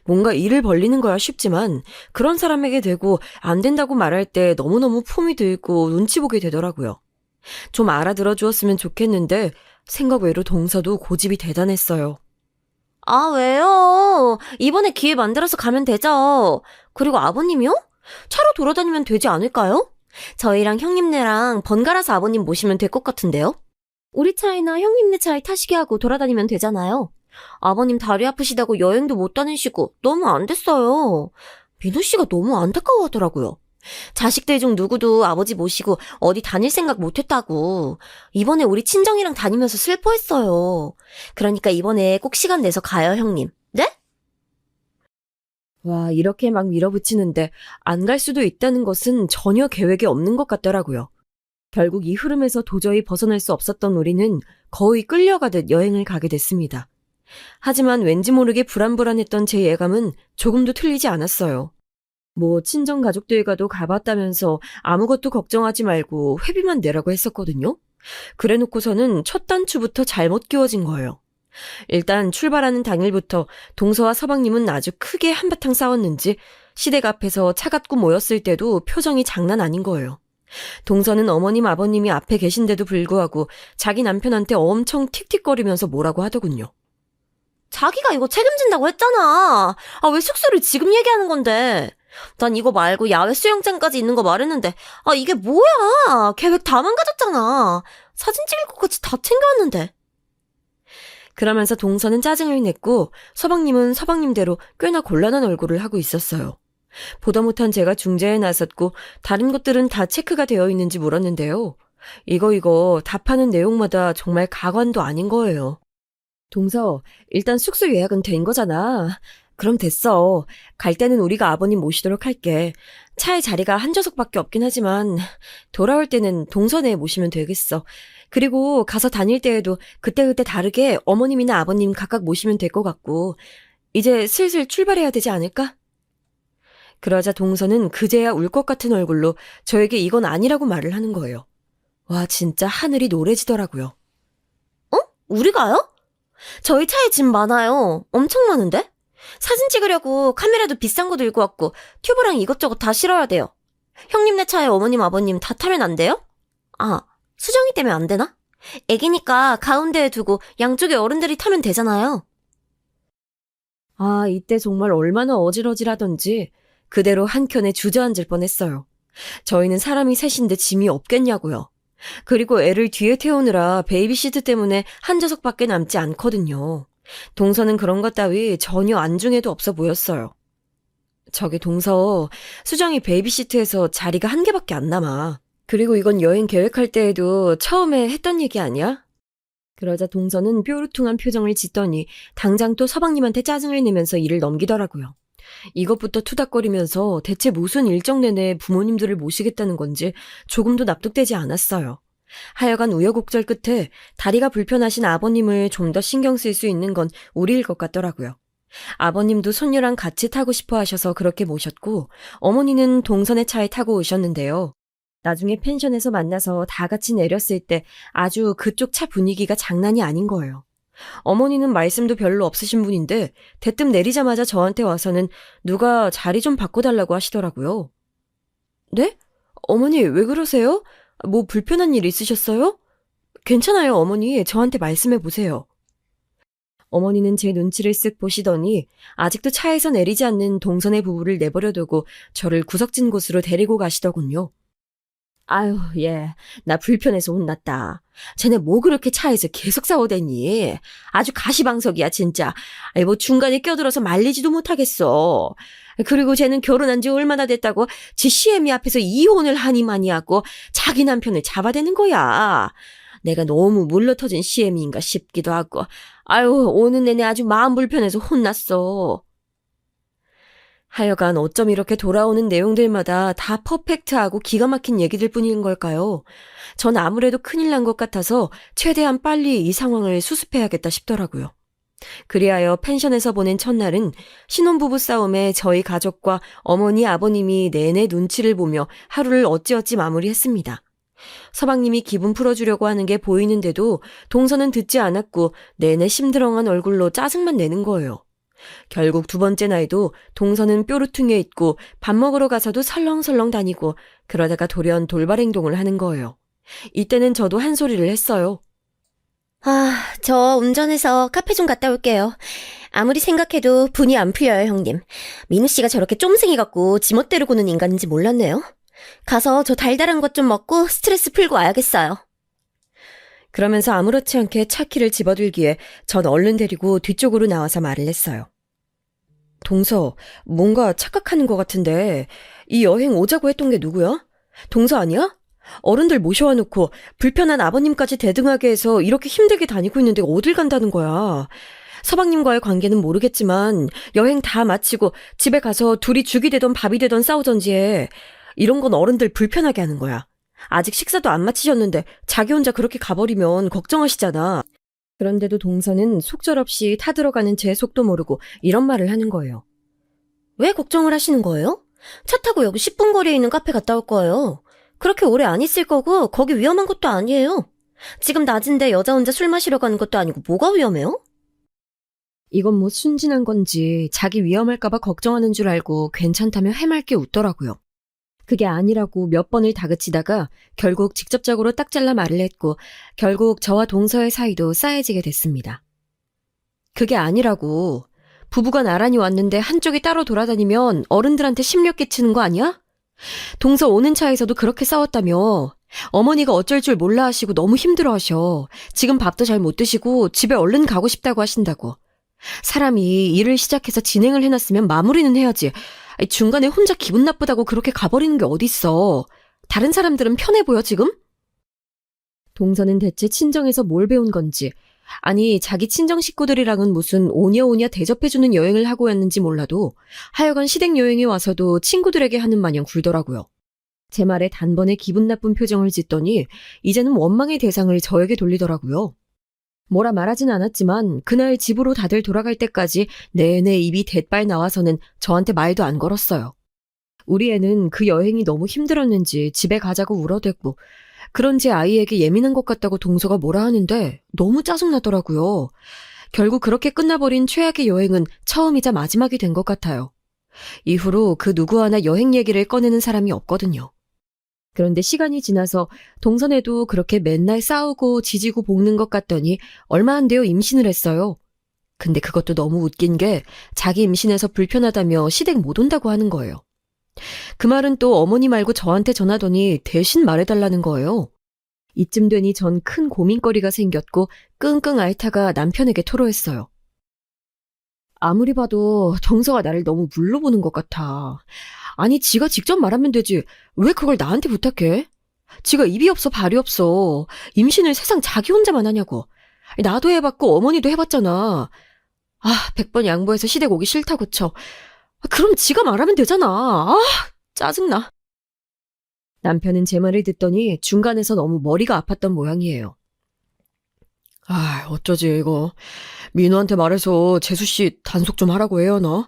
뭔가 일을 벌리는 거야 쉽지만 그런 사람에게 대고 안 된다고 말할 때 너무너무 폼이 들고 눈치 보게 되더라고요. 좀 알아들어 주었으면 좋겠는데 생각 외로 동서도 고집이 대단했어요. 아, 왜요? 이번에 기회 만들어서 가면 되죠. 그리고 아버님이요? 차로 돌아다니면 되지 않을까요? 저희랑 형님네랑 번갈아서 아버님 모시면 될 것 같은데요? 우리 차이나 형님네 차에 타시게 하고 돌아다니면 되잖아요. 아버님 다리 아프시다고 여행도 못 다니시고 너무 안 됐어요. 민호 씨가 너무 안타까워하더라고요. 자식들 중 누구도 아버지 모시고 어디 다닐 생각 못 했다고. 이번에 우리 친정이랑 다니면서 슬퍼했어요. 그러니까 이번에 꼭 시간 내서 가요, 형님. 네? 와, 이렇게 막 밀어붙이는데 안 갈 수도 있다는 것은 전혀 계획에 없는 것 같더라고요. 결국 이 흐름에서 도저히 벗어날 수 없었던 우리는 거의 끌려가듯 여행을 가게 됐습니다. 하지만 왠지 모르게 불안불안했던 제 예감은 조금도 틀리지 않았어요. 뭐 친정 가족들과도 가봤다면서 아무것도 걱정하지 말고 회비만 내라고 했었거든요. 그래놓고서는 첫 단추부터 잘못 끼워진 거예요. 일단 출발하는 당일부터 동서와 서방님은 아주 크게 한바탕 싸웠는지 시댁 앞에서 차갑고 모였을 때도 표정이 장난 아닌 거예요. 동서는 어머님 아버님이 앞에 계신데도 불구하고 자기 남편한테 엄청 틱틱거리면서 뭐라고 하더군요. 자기가 이거 책임진다고 했잖아. 아, 왜 숙소를 지금 얘기하는 건데? 난 이거 말고 야외 수영장까지 있는 거 말했는데, 아, 이게 뭐야? 계획 다 망가졌잖아. 사진 찍을 것까지 다 챙겨왔는데. 그러면서 동서는 짜증을 냈고 서방님은 서방님대로 꽤나 곤란한 얼굴을 하고 있었어요. 보다 못한 제가 중재에 나섰고 다른 것들은 다 체크가 되어 있는지 물었는데요. 이거 답하는 내용마다 정말 가관도 아닌 거예요. 동서, 일단 숙소 예약은 된 거잖아. 그럼 됐어. 갈 때는 우리가 아버님 모시도록 할게. 차에 자리가 한 좌석밖에 없긴 하지만 돌아올 때는 동선에 모시면 되겠어. 그리고 가서 다닐 때에도 그때그때 다르게 어머님이나 아버님 각각 모시면 될 것 같고 이제 슬슬 출발해야 되지 않을까? 그러자 동서는 그제야 울 것 같은 얼굴로 저에게 이건 아니라고 말을 하는 거예요. 와, 진짜 하늘이 노래지더라고요. 어? 우리가요? 저희 차에 짐 많아요. 엄청 많은데? 사진 찍으려고 카메라도 비싼 거 들고 왔고 튜브랑 이것저것 다 실어야 돼요. 형님네 차에 어머님 아버님 다 타면 안 돼요? 아, 수정이 때문에 안 되나? 애기니까 가운데에 두고 양쪽에 어른들이 타면 되잖아요. 아, 이때 정말 얼마나 어질어질하던지 그대로 한켠에 주저앉을 뻔했어요. 저희는 사람이 셋인데 짐이 없겠냐고요. 그리고 애를 뒤에 태우느라 베이비시트 때문에 한 좌석밖에 남지 않거든요. 동서는 그런 것 따위 전혀 안중에도 없어 보였어요. 저기 동서, 수정이 베이비시트에서 자리가 한 개밖에 안 남아. 그리고 이건 여행 계획할 때에도 처음에 했던 얘기 아니야? 그러자 동서는 뾰루퉁한 표정을 짓더니 당장 또 서방님한테 짜증을 내면서 일을 넘기더라고요. 이것부터 투닥거리면서 대체 무슨 일정 내내 부모님들을 모시겠다는 건지 조금도 납득되지 않았어요. 하여간 우여곡절 끝에 다리가 불편하신 아버님을 좀 더 신경 쓸 수 있는 건 우리일 것 같더라고요. 아버님도 손녀랑 같이 타고 싶어 하셔서 그렇게 모셨고 어머니는 동선의 차에 타고 오셨는데요. 나중에 펜션에서 만나서 다 같이 내렸을 때 아주 그쪽 차 분위기가 장난이 아닌 거예요. 어머니는 말씀도 별로 없으신 분인데 대뜸 내리자마자 저한테 와서는 누가 자리 좀 바꿔달라고 하시더라고요. 네? 어머니 왜 그러세요? 뭐 불편한 일 있으셨어요? 괜찮아요, 어머니. 저한테 말씀해 보세요. 어머니는 제 눈치를 쓱 보시더니 아직도 차에서 내리지 않는 동선의 부부를 내버려두고 저를 구석진 곳으로 데리고 가시더군요. 아유, 예. 나 불편해서 혼났다. 쟤네 뭐 그렇게 차에서 계속 싸우대니? 아주 가시방석이야, 진짜. 아이, 뭐 중간에 껴들어서 말리지도 못하겠어. 그리고 쟤는 결혼한 지 얼마나 됐다고 지 시애미 앞에서 이혼을 하니마니 하고 자기 남편을 잡아대는 거야. 내가 너무 물러터진 시애미인가 싶기도 하고. 아유, 오는 내내 아주 마음 불편해서 혼났어. 하여간 어쩜 이렇게 돌아오는 내용들마다 다 퍼펙트하고 기가 막힌 얘기들 뿐인 걸까요? 전 아무래도 큰일 난 것 같아서 최대한 빨리 이 상황을 수습해야겠다 싶더라고요. 그리하여 펜션에서 보낸 첫날은 신혼부부 싸움에 저희 가족과 어머니 아버님이 내내 눈치를 보며 하루를 어찌어찌 마무리했습니다. 서방님이 기분 풀어주려고 하는 게 보이는데도 동서는 듣지 않았고 내내 심드렁한 얼굴로 짜증만 내는 거예요. 결국 두 번째 날도 동서는 뾰루퉁에 있고 밥 먹으러 가서도 설렁설렁 다니고 그러다가 돌연 돌발 행동을 하는 거예요. 이때는 저도 한 소리를 했어요. 저 운전해서 카페 좀 갔다 올게요. 아무리 생각해도 분이 안 풀려요, 형님. 민우 씨가 저렇게 쫌생이 같고 지멋대로 구는 인간인지 몰랐네요. 가서 저 달달한 것 좀 먹고 스트레스 풀고 와야겠어요. 그러면서 아무렇지 않게 차 키를 집어들기에 전 얼른 데리고 뒤쪽으로 나와서 말을 했어요. 동서, 뭔가 착각하는 것 같은데 이 여행 오자고 했던 게 누구야? 동서 아니야? 어른들 모셔와 놓고 불편한 아버님까지 대등하게 해서 이렇게 힘들게 다니고 있는데 어딜 간다는 거야. 서방님과의 관계는 모르겠지만 여행 다 마치고 집에 가서 둘이 죽이 되던 밥이 되던 싸우던지 해. 이런 건 어른들 불편하게 하는 거야. 아직 식사도 안 마치셨는데 자기 혼자 그렇게 가버리면 걱정하시잖아. 그런데도 동서는 속절없이 타들어가는 제 속도 모르고 이런 말을 하는 거예요. 왜 걱정을 하시는 거예요? 차 타고 여기 10분 거리에 있는 카페 갔다 올 거예요. 그렇게 오래 안 있을 거고 거기 위험한 것도 아니에요. 지금 낮인데 여자 혼자 술 마시러 가는 것도 아니고 뭐가 위험해요? 이건 뭐 순진한 건지 자기 위험할까봐 걱정하는 줄 알고 괜찮다며 해맑게 웃더라고요. 그게 아니라고 몇 번을 다그치다가 결국 직접적으로 딱 잘라 말을 했고 결국 저와 동서의 사이도 싸해지게 됐습니다. 그게 아니라고. 부부가 나란히 왔는데 한쪽이 따로 돌아다니면 어른들한테 심력 끼치는 거 아니야? 동서 오는 차에서도 그렇게 싸웠다며. 어머니가 어쩔 줄 몰라 하시고 너무 힘들어 지금 밥도 잘 못 드시고 집에 얼른 가고 싶다고 하신다고. 사람이 일을 시작해서 진행을 해놨으면 마무리는 해야지. 중간에 혼자 기분 나쁘다고 그렇게 가버리는 게 어딨어. 다른 사람들은 편해 보여 지금? 동서는 대체 친정에서 뭘 배운 건지, 아니 자기 친정 식구들이랑은 무슨 오냐오냐 대접해주는 여행을 하고 왔는지 몰라도 하여간 시댁 여행에 와서도 친구들에게 하는 마냥 굴더라고요. 제 말에 단번에 기분 나쁜 표정을 짓더니 이제는 원망의 대상을 저에게 돌리더라고요. 뭐라 말하진 않았지만 그날 집으로 다들 돌아갈 때까지 내내 입이 대빨 나와서는 저한테 말도 안 걸었어요. 우리 애는 그 여행이 너무 힘들었는지 집에 가자고 울어댔고 그런지 아이에게 예민한 것 같다고 동서가 뭐라 하는데 너무 짜증나더라고요. 결국 그렇게 끝나버린 최악의 여행은 처음이자 마지막이 된 것 같아요. 이후로 그 누구 하나 여행 얘기를 꺼내는 사람이 없거든요. 그런데 시간이 지나서 동선에도 그렇게 맨날 싸우고 지지고 볶는 것 같더니 얼마 안 되어 임신을 했어요. 근데 그것도 너무 웃긴 게 자기 임신해서 불편하다며 시댁 못 온다고 하는 거예요. 그 말은 또 어머니 말고 저한테 전하더니 대신 말해달라는 거예요. 이쯤 되니 전 큰 고민거리가 생겼고 끙끙 앓다가 남편에게 토로했어요. 아무리 봐도 정서가 나를 너무 물로 보는 것 같아. 아니 지가 직접 말하면 되지 왜 그걸 나한테 부탁해? 지가 입이 없어 발이 없어. 임신을 세상 자기 혼자만 하냐고. 나도 해봤고 어머니도 해봤잖아. 100번 양보해서 시댁 오기 싫다고 쳐. 그럼 지가 말하면 되잖아. 짜증나. 남편은 제 말을 듣더니 중간에서 너무 머리가 아팠던 모양이에요. 어쩌지 이거. 민우한테 말해서 재수씨 단속 좀 하라고 해야 하나?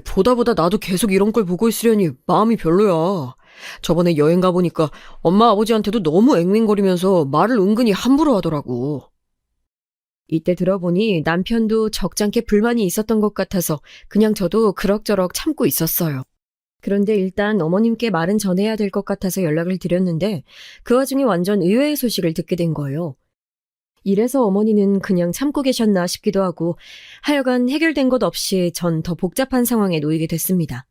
보다 나도 계속 이런 걸 보고 있으려니 마음이 별로야. 저번에 여행 가보니까 엄마 아버지한테도 너무 앵앵거리면서 말을 은근히 함부로 하더라고. 이때 들어보니 남편도 적잖게 불만이 있었던 것 같아서 그냥 저도 그럭저럭 참고 있었어요. 그런데 일단 어머님께 말은 전해야 될 것 같아서 연락을 드렸는데 그 와중에 완전 의외의 소식을 듣게 된 거예요. 이래서 어머니는 그냥 참고 계셨나 싶기도 하고 하여간 해결된 것 없이 전 더 복잡한 상황에 놓이게 됐습니다.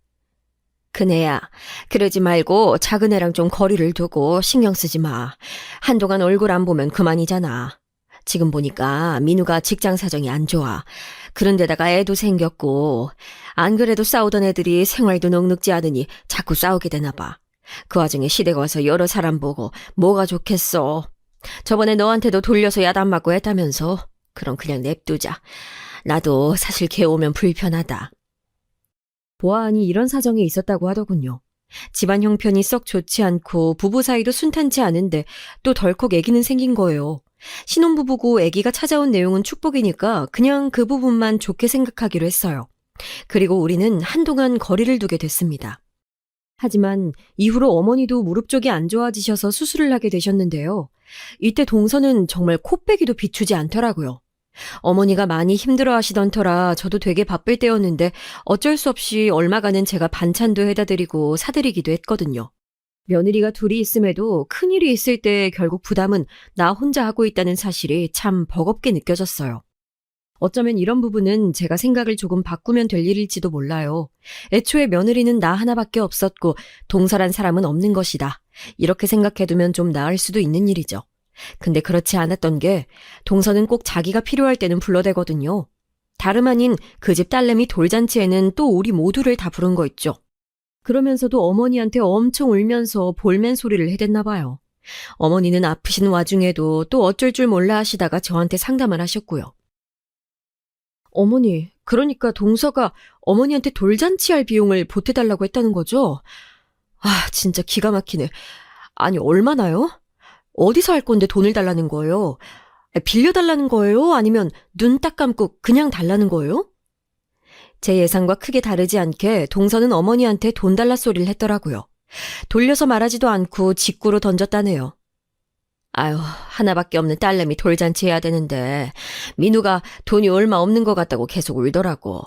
큰애야, 그러지 말고 작은 애랑 좀 거리를 두고 신경 쓰지 마. 한동안 얼굴 안 보면 그만이잖아. 지금 보니까 민우가 직장 사정이 안 좋아. 그런데다가 애도 생겼고 안 그래도 싸우던 애들이 생활도 넉넉지 않으니 자꾸 싸우게 되나 봐. 그 와중에 시댁 와서 여러 사람 보고 뭐가 좋겠어. 저번에 너한테도 돌려서 야단 맞고 했다면서. 그럼 그냥 냅두자. 나도 사실 걔 오면 불편하다. 보아하니 이런 사정이 있었다고 하더군요. 집안 형편이 썩 좋지 않고 부부 사이도 순탄치 않은데 또 덜컥 애기는 생긴 거예요. 신혼부부고 애기가 찾아온 내용은 축복이니까 그냥 그 부분만 좋게 생각하기로 했어요. 그리고 우리는 한동안 거리를 두게 됐습니다. 하지만 이후로 어머니도 무릎 쪽이 안 좋아지셔서 수술을 하게 되셨는데요. 이때 동서는 정말 코빼기도 비추지 않더라고요. 어머니가 많이 힘들어 하시던 터라 저도 되게 바쁠 때였는데 어쩔 수 없이 얼마간은 제가 반찬도 해다 드리고 사드리기도 했거든요. 며느리가 둘이 있음에도 큰일이 있을 때 결국 부담은 나 혼자 하고 있다는 사실이 참 버겁게 느껴졌어요. 어쩌면 이런 부분은 제가 생각을 조금 바꾸면 될 일일지도 몰라요. 애초에 며느리는 나 하나밖에 없었고 동서란 사람은 없는 것이다. 이렇게 생각해두면 좀 나을 수도 있는 일이죠. 근데 그렇지 않았던 게 동서는 꼭 자기가 필요할 때는 불러대거든요. 다름 아닌 그 집 딸내미 돌잔치에는 또 우리 모두를 다 부른 거 있죠. 그러면서도 어머니한테 엄청 울면서 볼멘 소리를 해댔나 봐요. 어머니는 아프신 와중에도 또 어쩔 줄 몰라 하시다가 저한테 상담을 하셨고요. 어머니, 그러니까 동서가 어머니한테 돌잔치할 비용을 보태달라고 했다는 거죠? 아, 진짜 기가 막히네. 아니, 얼마나요? 어디서 할 건데 돈을 달라는 거예요? 빌려달라는 거예요? 아니면 눈 딱 감고 그냥 달라는 거예요? 제 예상과 크게 다르지 않게 동서는 어머니한테 돈 달라 소리를 했더라고요. 돌려서 말하지도 않고 직구로 던졌다네요. 아유, 하나밖에 없는 딸내미 돌잔치 해야 되는데 민우가 돈이 얼마 없는 것 같다고 계속 울더라고.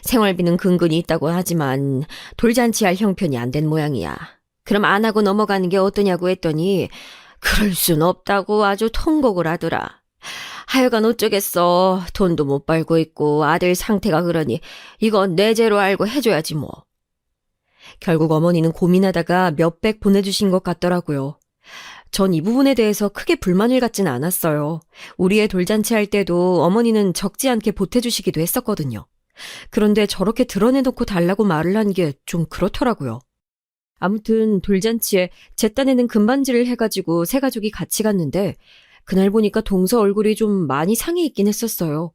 생활비는 근근히 있다고 하지만 돌잔치 할 형편이 안 된 모양이야. 그럼 안 하고 넘어가는 게 어떠냐고 했더니 그럴 순 없다고 아주 통곡을 하더라. 하여간 어쩌겠어. 돈도 못 벌고 있고 아들 상태가 그러니 이건 내 죄로 알고 해줘야지 뭐. 결국 어머니는 고민하다가 몇백 보내주신 것 같더라고요. 전 이 부분에 대해서 크게 불만을 갖진 않았어요. 우리의 돌잔치 할 때도 어머니는 적지 않게 보태주시기도 했었거든요. 그런데 저렇게 드러내놓고 달라고 말을 한 게 좀 그렇더라고요. 아무튼 돌잔치에 제 딴에는 금반지를 해가지고 세 가족이 같이 갔는데 그날 보니까 동서 얼굴이 좀 많이 상해 있긴 했었어요.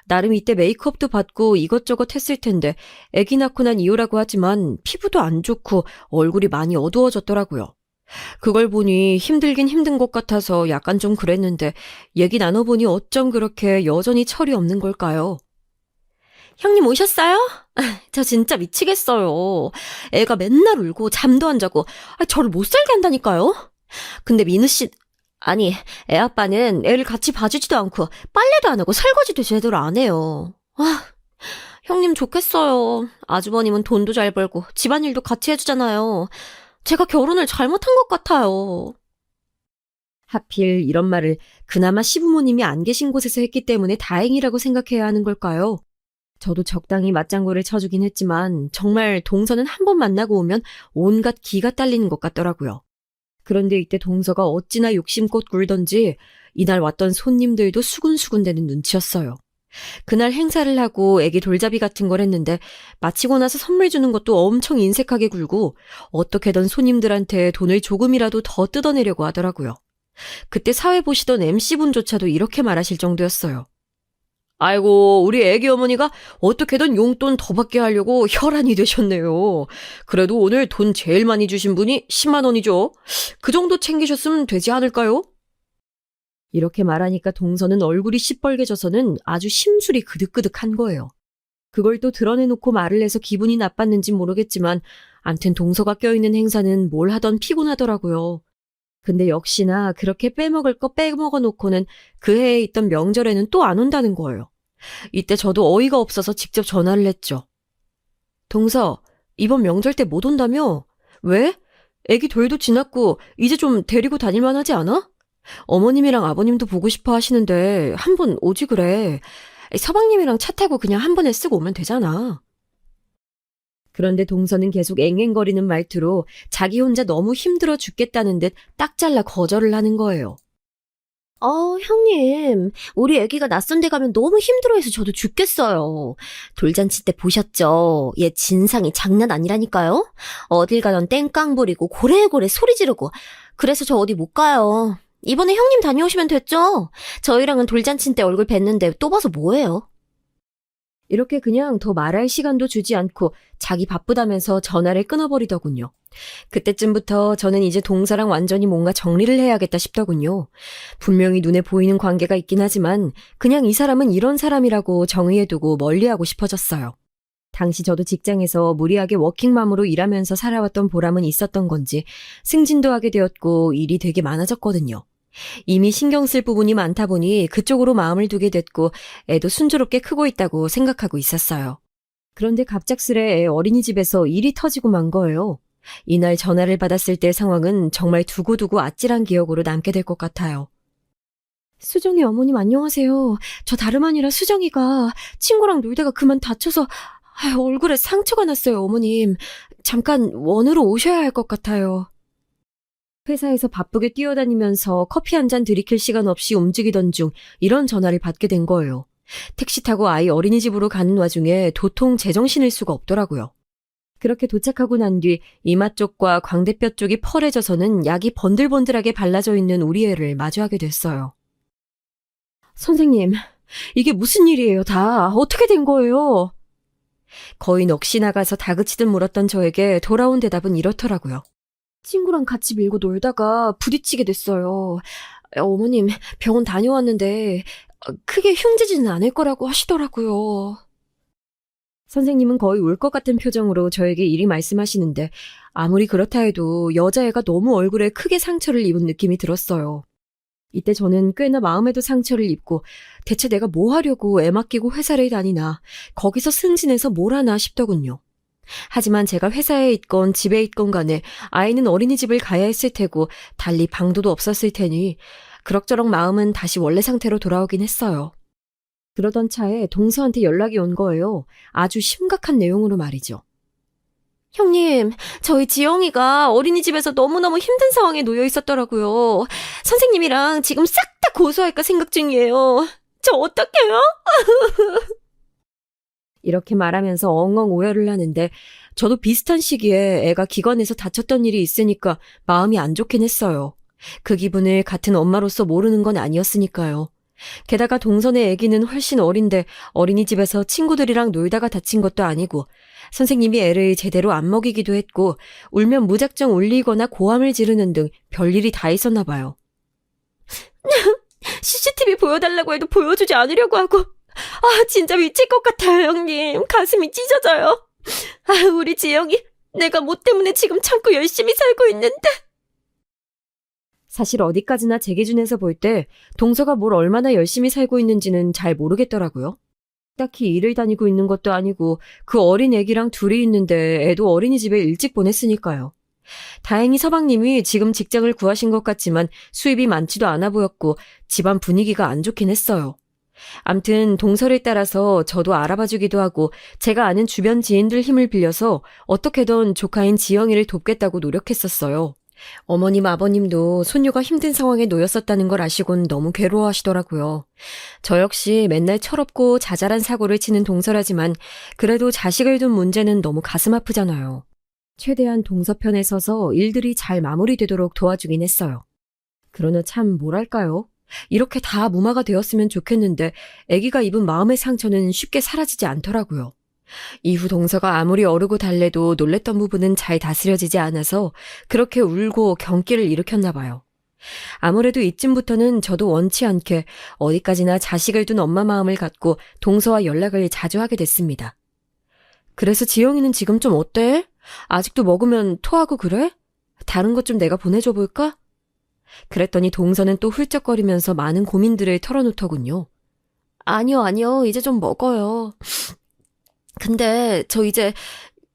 나름 이때 메이크업도 받고 이것저것 했을 텐데 아기 낳고 난 이후라고 하지만 피부도 안 좋고 얼굴이 많이 어두워졌더라고요. 그걸 보니 힘들긴 힘든 것 같아서 약간 좀 그랬는데 얘기 나눠보니 어쩜 그렇게 여전히 철이 없는 걸까요? 형님 오셨어요? 저 진짜 미치겠어요. 애가 맨날 울고 잠도 안 자고 저를 못 살게 한다니까요. 근데 민우 씨, 아니 애 아빠는 애를 같이 봐주지도 않고 빨래도 안 하고 설거지도 제대로 안 해요. 형님 좋겠어요. 아주버님은 돈도 잘 벌고 집안일도 같이 해주잖아요. 제가 결혼을 잘못한 것 같아요. 하필 이런 말을 그나마 시부모님이 안 계신 곳에서 했기 때문에 다행이라고 생각해야 하는 걸까요? 저도 적당히 맞장구를 쳐주긴 했지만 정말 동서는 한 번 만나고 오면 온갖 기가 딸리는 것 같더라고요. 그런데 이때 동서가 어찌나 욕심껏 굴던지 이날 왔던 손님들도 수군수군대는 눈치였어요. 그날 행사를 하고 애기 돌잡이 같은 걸 했는데 마치고 나서 선물 주는 것도 엄청 인색하게 굴고 어떻게든 손님들한테 돈을 조금이라도 더 뜯어내려고 하더라고요. 그때 사회 보시던 MC분조차도 이렇게 말하실 정도였어요. 아이고, 우리 애기 어머니가 어떻게든 용돈 더 받게 하려고 혈안이 되셨네요. 그래도 오늘 돈 제일 많이 주신 분이 10만 원이죠. 그 정도 챙기셨으면 되지 않을까요? 이렇게 말하니까 동서는 얼굴이 시뻘개져서는 아주 심술이 그득그득한 거예요. 그걸 또 드러내놓고 말을 해서 기분이 나빴는지 모르겠지만 암튼 동서가 껴있는 행사는 뭘 하던 피곤하더라고요. 근데 역시나 그렇게 빼먹을 거 빼먹어 놓고는 그 해에 있던 명절에는 또 안 온다는 거예요. 이때 저도 어이가 없어서 직접 전화를 했죠. 동서, 이번 명절 때 못 온다며? 왜? 애기 돌도 지났고 이제 좀 데리고 다닐만 하지 않아? 어머님이랑 아버님도 보고 싶어 하시는데 한 번 오지 그래. 서방님이랑 차 타고 그냥 한 번에 쓰고 오면 되잖아. 그런데 동서는 계속 앵앵거리는 말투로 자기 혼자 너무 힘들어 죽겠다는 듯 딱 잘라 거절을 하는 거예요. 형님, 우리 애기가 낯선 데 가면 너무 힘들어해서 저도 죽겠어요. 돌잔치 때 보셨죠? 얘 진상이 장난 아니라니까요? 어딜 가던 땡깡 부리고 고래고래 소리 지르고. 그래서 저 어디 못 가요. 이번에 형님 다녀오시면 됐죠? 저희랑은 돌잔치 때 얼굴 뵀는데 또 봐서 뭐해요? 이렇게 그냥 더 말할 시간도 주지 않고 자기 바쁘다면서 전화를 끊어버리더군요. 그때쯤부터 저는 이제 동서랑 완전히 뭔가 정리를 해야겠다 싶더군요. 분명히 눈에 보이는 관계가 있긴 하지만 그냥 이 사람은 이런 사람이라고 정의해두고 멀리하고 싶어졌어요. 당시 저도 직장에서 무리하게 워킹맘으로 일하면서 살아왔던 보람은 있었던 건지 승진도 하게 되었고 일이 되게 많아졌거든요. 이미 신경 쓸 부분이 많다 보니 그쪽으로 마음을 두게 됐고 애도 순조롭게 크고 있다고 생각하고 있었어요. 그런데 갑작스레 애 어린이집에서 일이 터지고 만 거예요. 이날 전화를 받았을 때 상황은 정말 두고두고 아찔한 기억으로 남게 될 것 같아요. 수정이 어머님 안녕하세요. 저 다름 아니라 수정이가 친구랑 놀다가 그만 다쳐서 얼굴에 상처가 났어요, 어머님. 잠깐 원으로 오셔야 할 것 같아요. 회사에서 바쁘게 뛰어다니면서 커피 한 잔 들이킬 시간 없이 움직이던 중 이런 전화를 받게 된 거예요. 택시 타고 아이 어린이집으로 가는 와중에 도통 제정신일 수가 없더라고요. 그렇게 도착하고 난 뒤 이마 쪽과 광대뼈 쪽이 펄해져서는 약이 번들번들하게 발라져 있는 우리 애를 마주하게 됐어요. 선생님, 이게 무슨 일이에요, 다. 어떻게 된 거예요? 거의 넋이 나가서 다그치듯 물었던 저에게 돌아온 대답은 이렇더라고요. 친구랑 같이 밀고 놀다가 부딪히게 됐어요. 어머님, 병원 다녀왔는데 크게 흉지지는 않을 거라고 하시더라고요. 선생님은 거의 울 것 같은 표정으로 저에게 이리 말씀하시는데 아무리 그렇다 해도 여자애가 너무 얼굴에 크게 상처를 입은 느낌이 들었어요. 이때 저는 꽤나 마음에도 상처를 입고 대체 내가 뭐 하려고 애 맡기고 회사를 다니나 거기서 승진해서 뭘 하나 싶더군요. 하지만 제가 회사에 있건 집에 있건 간에 아이는 어린이집을 가야 했을 테고 달리 방도도 없었을 테니 그럭저럭 마음은 다시 원래 상태로 돌아오긴 했어요. 그러던 차에 동서한테 연락이 온 거예요. 아주 심각한 내용으로 말이죠. 형님, 저희 지영이가 어린이집에서 너무너무 힘든 상황에 놓여 있었더라고요. 선생님이랑 지금 싹 다 고소할까 생각 중이에요. 저 어떡해요? 이렇게 말하면서 엉엉 오열을 하는데 저도 비슷한 시기에 애가 기관에서 다쳤던 일이 있으니까 마음이 안 좋긴 했어요. 그 기분을 같은 엄마로서 모르는 건 아니었으니까요. 게다가 동선의 아기는 훨씬 어린데 어린이집에서 친구들이랑 놀다가 다친 것도 아니고 선생님이 애를 제대로 안 먹이기도 했고 울면 무작정 울리거나 고함을 지르는 등 별일이 다 있었나 봐요. CCTV 보여달라고 해도 보여주지 않으려고 하고 진짜 미칠 것 같아요, 형님. 가슴이 찢어져요. 우리 지영이 내가 뭐 때문에 지금 참고 열심히 살고 있는데. 사실 어디까지나 제 기준에서 볼 때 동서가 뭘 얼마나 열심히 살고 있는지는 잘 모르겠더라고요. 딱히 일을 다니고 있는 것도 아니고 그 어린 애기랑 둘이 있는데 애도 어린이집에 일찍 보냈으니까요. 다행히 서방님이 지금 직장을 구하신 것 같지만 수입이 많지도 않아 보였고 집안 분위기가 안 좋긴 했어요. 암튼 동서를 따라서 저도 알아봐주기도 하고 제가 아는 주변 지인들 힘을 빌려서 어떻게든 조카인 지영이를 돕겠다고 노력했었어요. 어머님 아버님도 손녀가 힘든 상황에 놓였었다는 걸 아시곤 너무 괴로워하시더라고요. 저 역시 맨날 철없고 자잘한 사고를 치는 동서라지만 그래도 자식을 둔 문제는 너무 가슴 아프잖아요. 최대한 동서 편에 서서 일들이 잘 마무리되도록 도와주긴 했어요. 그러나 참 뭐랄까요? 이렇게 다 무마가 되었으면 좋겠는데 아기가 입은 마음의 상처는 쉽게 사라지지 않더라고요. 이후 동서가 아무리 어르고 달래도 놀랬던 부분은 잘 다스려지지 않아서 그렇게 울고 경기를 일으켰나 봐요. 아무래도 이쯤부터는 저도 원치 않게 어디까지나 자식을 둔 엄마 마음을 갖고 동서와 연락을 자주 하게 됐습니다. 그래서 지영이는 지금 좀 어때? 아직도 먹으면 토하고 그래? 다른 것 좀 내가 보내줘 볼까? 그랬더니 동서는 또 훌쩍거리면서 많은 고민들을 털어놓더군요. 아니요, 이제 좀 먹어요. 근데 저 이제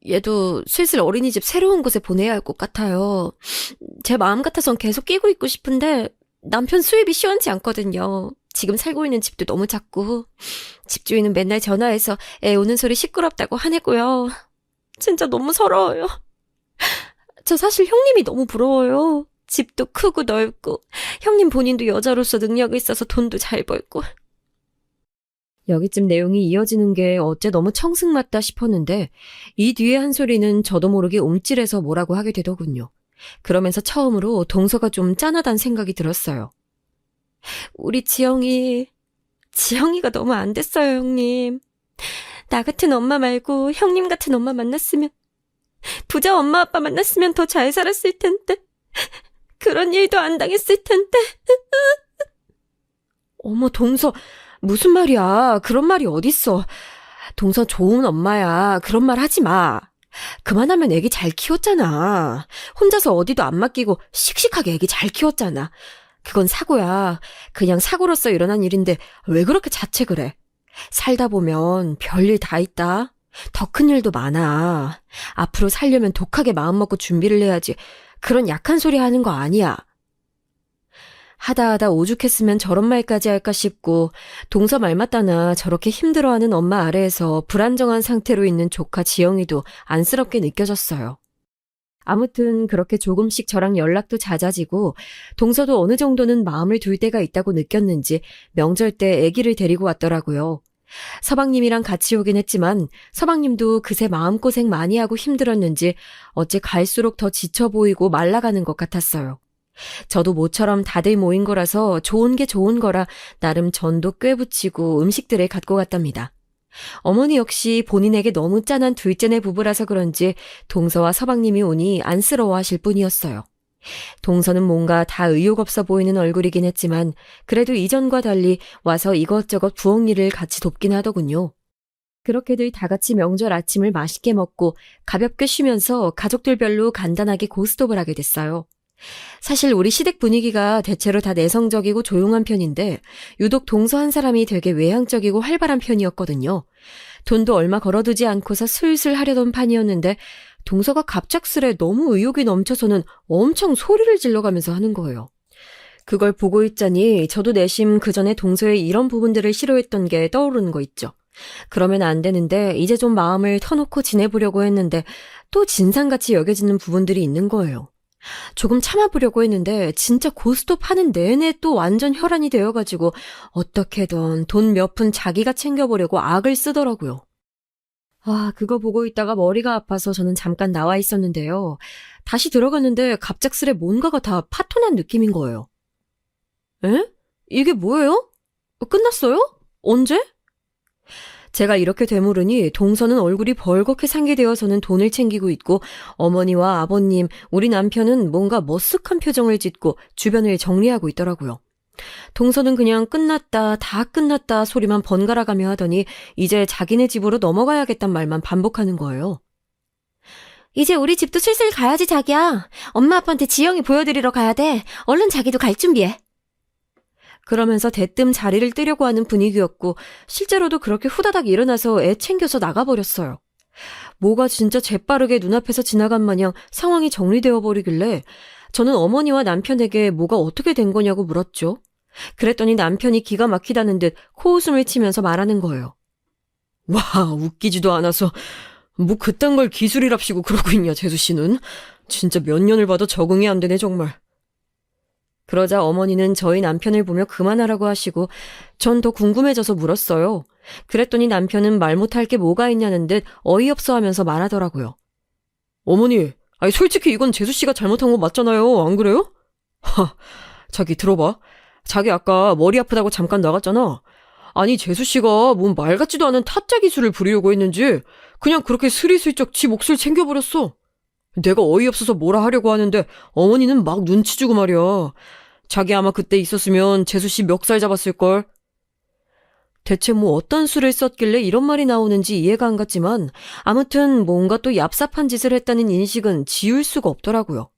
얘도 슬슬 어린이집 새로운 곳에 보내야 할 것 같아요. 제 마음 같아선 계속 끼고 있고 싶은데 남편 수입이 시원치 않거든요. 지금 살고 있는 집도 너무 작고 집주인은 맨날 전화해서 애 우는 소리 시끄럽다고 화내고요. 진짜 너무 서러워요. 저 사실 형님이 너무 부러워요. 집도 크고 넓고 형님 본인도 여자로서 능력이 있어서 돈도 잘 벌고. 여기쯤 내용이 이어지는 게 어째 너무 청승맞다 싶었는데 이 뒤에 한 소리는 저도 모르게 움찔해서 뭐라고 하게 되더군요. 그러면서 처음으로 동서가 좀 짠하단 생각이 들었어요. 우리 지영이가 너무 안 됐어요, 형님. 나 같은 엄마 말고 형님 같은 엄마 만났으면, 부자 엄마 아빠 만났으면 더 잘 살았을 텐데, 그런 일도 안 당했을 텐데. 어머, 동서, 무슨 말이야. 그런 말이 어딨어. 동서 좋은 엄마야. 그런 말 하지 마. 그만하면 애기 잘 키웠잖아. 혼자서 어디도 안 맡기고 씩씩하게 애기 잘 키웠잖아. 그건 사고야. 그냥 사고로서 일어난 일인데 왜 그렇게 자책을 해? 살다 보면 별일 다 있다. 더 큰 일도 많아. 앞으로 살려면 독하게 마음먹고 준비를 해야지. 그런 약한 소리 하는 거 아니야. 하다 오죽했으면 저런 말까지 할까 싶고 동서 말 맞다나 저렇게 힘들어하는 엄마 아래에서 불안정한 상태로 있는 조카 지영이도 안쓰럽게 느껴졌어요. 아무튼 그렇게 조금씩 저랑 연락도 잦아지고 동서도 어느 정도는 마음을 둘 때가 있다고 느꼈는지 명절 때 아기를 데리고 왔더라고요. 서방님이랑 같이 오긴 했지만 서방님도 그새 마음고생 많이 하고 힘들었는지 어째 갈수록 더 지쳐 보이고 말라가는 것 같았어요. 저도 모처럼 다들 모인 거라서 좋은 게 좋은 거라 나름 전도 꽤 붙이고 음식들을 갖고 갔답니다. 어머니 역시 본인에게 너무 짠한 둘째네 부부라서 그런지 동서와 서방님이 오니 안쓰러워하실 뿐이었어요. 동서는 뭔가 다 의욕 없어 보이는 얼굴이긴 했지만 그래도 이전과 달리 와서 이것저것 부엌 일을 같이 돕긴 하더군요. 그렇게들 다 같이 명절 아침을 맛있게 먹고 가볍게 쉬면서 가족들별로 간단하게 고스톱을 하게 됐어요. 사실 우리 시댁 분위기가 대체로 다 내성적이고 조용한 편인데 유독 동서 한 사람이 되게 외향적이고 활발한 편이었거든요. 돈도 얼마 걸어두지 않고서 슬슬 하려던 판이었는데 동서가 갑작스레 너무 의욕이 넘쳐서는 엄청 소리를 질러가면서 하는 거예요. 그걸 보고 있자니 저도 내심 그전에 동서의 이런 부분들을 싫어했던 게 떠오르는 거 있죠. 그러면 안 되는데 이제 좀 마음을 터놓고 지내보려고 했는데 또 진상같이 여겨지는 부분들이 있는 거예요. 조금 참아보려고 했는데 진짜 고스톱 하는 내내 또 완전 혈안이 되어가지고 어떻게든 돈 몇 푼 자기가 챙겨보려고 악을 쓰더라고요. 그거 보고 있다가 머리가 아파서 저는 잠깐 나와 있었는데요. 다시 들어갔는데 갑작스레 뭔가가 다 파토난 느낌인 거예요. 에? 이게 뭐예요? 끝났어요? 언제? 제가 이렇게 되물으니 동서는 얼굴이 벌겋게 상기되어서는 돈을 챙기고 있고 어머니와 아버님, 우리 남편은 뭔가 머쓱한 표정을 짓고 주변을 정리하고 있더라고요. 동서는 그냥 끝났다, 다 끝났다 소리만 번갈아가며 하더니 이제 자기네 집으로 넘어가야겠단 말만 반복하는 거예요. 이제 우리 집도 슬슬 가야지, 자기야. 엄마 아빠한테 지영이 보여드리러 가야 돼. 얼른 자기도 갈 준비해. 그러면서 대뜸 자리를 뜨려고 하는 분위기였고 실제로도 그렇게 후다닥 일어나서 애 챙겨서 나가버렸어요. 뭐가 진짜 재빠르게 눈앞에서 지나간 마냥 상황이 정리되어 버리길래 저는 어머니와 남편에게 뭐가 어떻게 된 거냐고 물었죠. 그랬더니 남편이 기가 막히다는 듯 코웃음을 치면서 말하는 거예요. 와, 웃기지도 않아서 뭐 그딴 걸 기술이랍시고 그러고 있냐, 재수 씨는. 진짜 몇 년을 봐도 적응이 안 되네, 정말. 그러자 어머니는 저희 남편을 보며 그만하라고 하시고 전 더 궁금해져서 물었어요. 그랬더니 남편은 말 못할 게 뭐가 있냐는 듯 어이없어 하면서 말하더라고요. 어머니, 아니 솔직히 이건 재수 씨가 잘못한 거 맞잖아요. 안 그래요? 자기 들어봐. 자기 아까 머리 아프다고 잠깐 나갔잖아. 아니 재수 씨가 뭔 말 같지도 않은 타짜 기술을 부리려고 했는지 그냥 그렇게 스리슬쩍 지 몫을 챙겨버렸어. 내가 어이없어서 뭐라 하려고 하는데 어머니는 막 눈치 주고 말이야. 자기 아마 그때 있었으면 재수 씨 멱살 잡았을걸. 대체 뭐 어떤 수를 썼길래 이런 말이 나오는지 이해가 안 갔지만 아무튼 뭔가 또 얍삽한 짓을 했다는 인식은 지울 수가 없더라고요.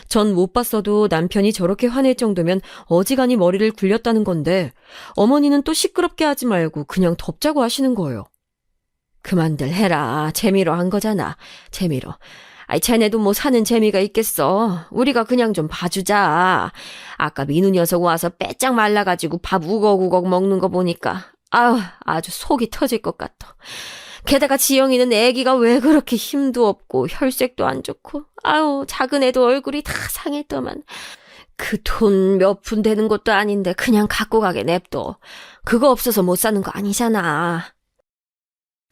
전 못 봤어도 남편이 저렇게 화낼 정도면 어지간히 머리를 굴렸다는 건데 어머니는 또 시끄럽게 하지 말고 그냥 덮자고 하시는 거예요. 그만들 해라. 재미로 한 거잖아. 재미로. 아이, 쟤네도 뭐 사는 재미가 있겠어. 우리가 그냥 좀 봐주자. 아까 민우 녀석 와서 빼짝 말라가지고 밥 우걱우걱 먹는 거 보니까 아주 속이 터질 것 같아. 게다가 지영이는 애기가 왜 그렇게 힘도 없고 혈색도 안 좋고 작은 애도 얼굴이 다 상했더만. 그 돈 몇 푼 되는 것도 아닌데 그냥 갖고 가게 냅둬. 그거 없어서 못 사는 거 아니잖아.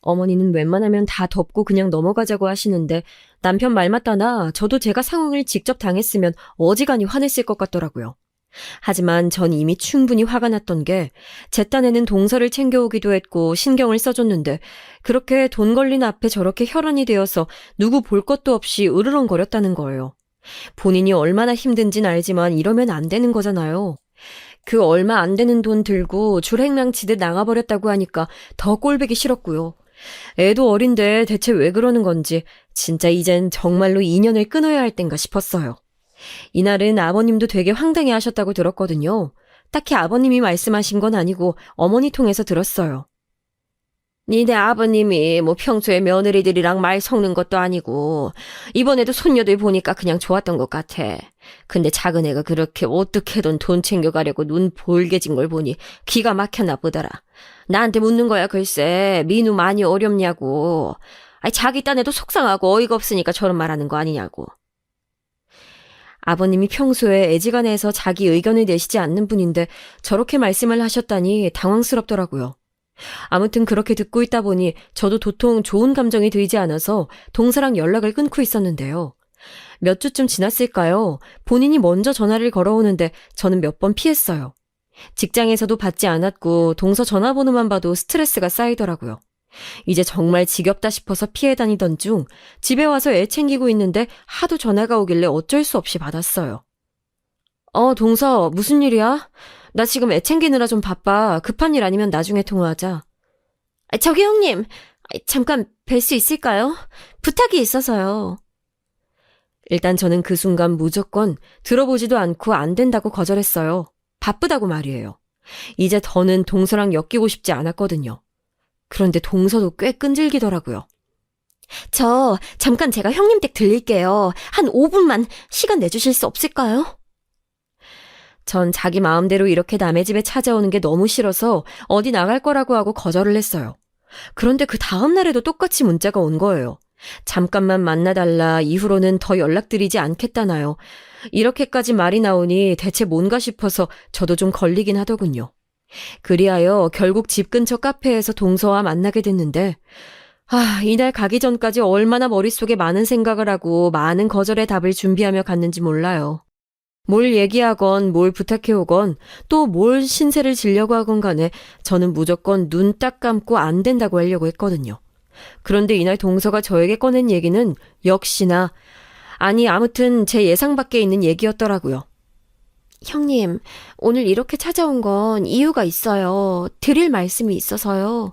어머니는 웬만하면 다 덮고 그냥 넘어가자고 하시는데 남편 말 맞다나 저도 제가 상황을 직접 당했으면 어지간히 화냈을 것 같더라고요. 하지만 전 이미 충분히 화가 났던 게 제 딴에는 동서를 챙겨오기도 했고 신경을 써줬는데 그렇게 돈 걸린 앞에 저렇게 혈안이 되어서 누구 볼 것도 없이 으르렁거렸다는 거예요. 본인이 얼마나 힘든진 알지만 이러면 안 되는 거잖아요. 그 얼마 안 되는 돈 들고 줄행랑치듯 나가버렸다고 하니까 더 꼴보기 싫었고요. 애도 어린데 대체 왜 그러는 건지 진짜 이젠 정말로 인연을 끊어야 할 땐가 싶었어요. 이날은 아버님도 되게 황당해 하셨다고 들었거든요. 딱히 아버님이 말씀하신 건 아니고 어머니 통해서 들었어요. 니네 아버님이 뭐 평소에 며느리들이랑 말 섞는 것도 아니고 이번에도 손녀들 보니까 그냥 좋았던 것 같아. 근데 작은 애가 그렇게 어떻게든 돈 챙겨가려고 눈 볼게진 걸 보니 기가 막혔나 보더라. 나한테 묻는 거야 글쎄. 민우 많이 어렵냐고. 아니 자기 딴에도 속상하고 어이가 없으니까 저런 말하는 거 아니냐고. 아버님이 평소에 애지간해서 자기 의견을 내시지 않는 분인데 저렇게 말씀을 하셨다니 당황스럽더라고요. 아무튼 그렇게 듣고 있다 보니 저도 도통 좋은 감정이 들지 않아서 동서랑 연락을 끊고 있었는데요. 몇 주쯤 지났을까요? 본인이 먼저 전화를 걸어오는데 저는 몇 번 피했어요. 직장에서도 받지 않았고 동서 전화번호만 봐도 스트레스가 쌓이더라고요. 이제 정말 지겹다 싶어서 피해 다니던 중 집에 와서 애 챙기고 있는데 하도 전화가 오길래 어쩔 수 없이 받았어요. 동서 무슨 일이야? 나 지금 애 챙기느라 좀 바빠. 급한 일 아니면 나중에 통화하자. 저기 형님, 잠깐 뵐 수 있을까요? 부탁이 있어서요. 일단 저는 그 순간 무조건 들어보지도 않고 안 된다고 거절했어요. 바쁘다고 말이에요. 이제 더는 동서랑 엮이고 싶지 않았거든요. 그런데 동서도 꽤 끈질기더라고요. 잠깐 제가 형님 댁 들릴게요. 한 5분만 시간 내주실 수 없을까요? 전 자기 마음대로 이렇게 남의 집에 찾아오는 게 너무 싫어서 어디 나갈 거라고 하고 거절을 했어요. 그런데 그 다음 날에도 똑같이 문자가 온 거예요. 잠깐만 만나달라. 이후로는 더 연락드리지 않겠다나요. 이렇게까지 말이 나오니 대체 뭔가 싶어서 저도 좀 걸리긴 하더군요. 그리하여 결국 집 근처 카페에서 동서와 만나게 됐는데 이날 가기 전까지 얼마나 머릿속에 많은 생각을 하고 많은 거절의 답을 준비하며 갔는지 몰라요. 뭘 얘기하건 뭘 부탁해오건 또 뭘 신세를 지려고 하건 간에 저는 무조건 눈 딱 감고 안 된다고 하려고 했거든요. 그런데 이날 동서가 저에게 꺼낸 얘기는 역시나 아무튼 제 예상 밖에 있는 얘기였더라고요. 형님, 오늘 이렇게 찾아온 건 이유가 있어요. 드릴 말씀이 있어서요.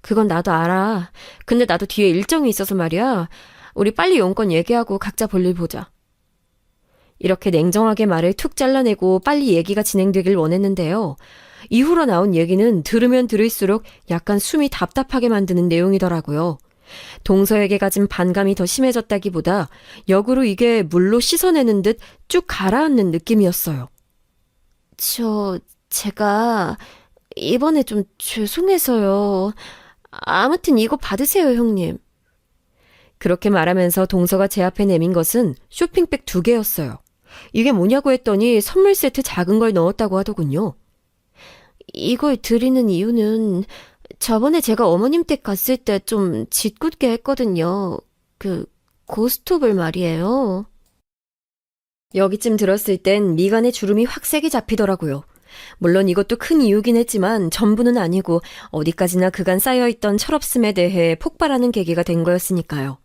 그건 나도 알아. 근데 나도 뒤에 일정이 있어서 말이야. 우리 빨리 용건 얘기하고 각자 볼일 보자. 이렇게 냉정하게 말을 툭 잘라내고 빨리 얘기가 진행되길 원했는데요. 이후로 나온 얘기는 들으면 들을수록 약간 숨이 답답하게 만드는 내용이더라고요. 동서에게 가진 반감이 더 심해졌다기보다 역으로 이게 물로 씻어내는 듯 쭉 가라앉는 느낌이었어요. 제가 이번에 좀 죄송해서요. 아무튼 이거 받으세요, 형님. 그렇게 말하면서 동서가 제 앞에 내민 것은 쇼핑백 2개였어요. 이게 뭐냐고 했더니 선물 세트 작은 걸 넣었다고 하더군요. 이걸 드리는 이유는 저번에 제가 어머님 댁 갔을 때 좀 짓궂게 했거든요. 고스톱을 말이에요. 여기쯤 들었을 땐 미간에 주름이 확 세게 잡히더라고요. 물론 이것도 큰 이유긴 했지만 전부는 아니고 어디까지나 그간 쌓여있던 철없음에 대해 폭발하는 계기가 된 거였으니까요.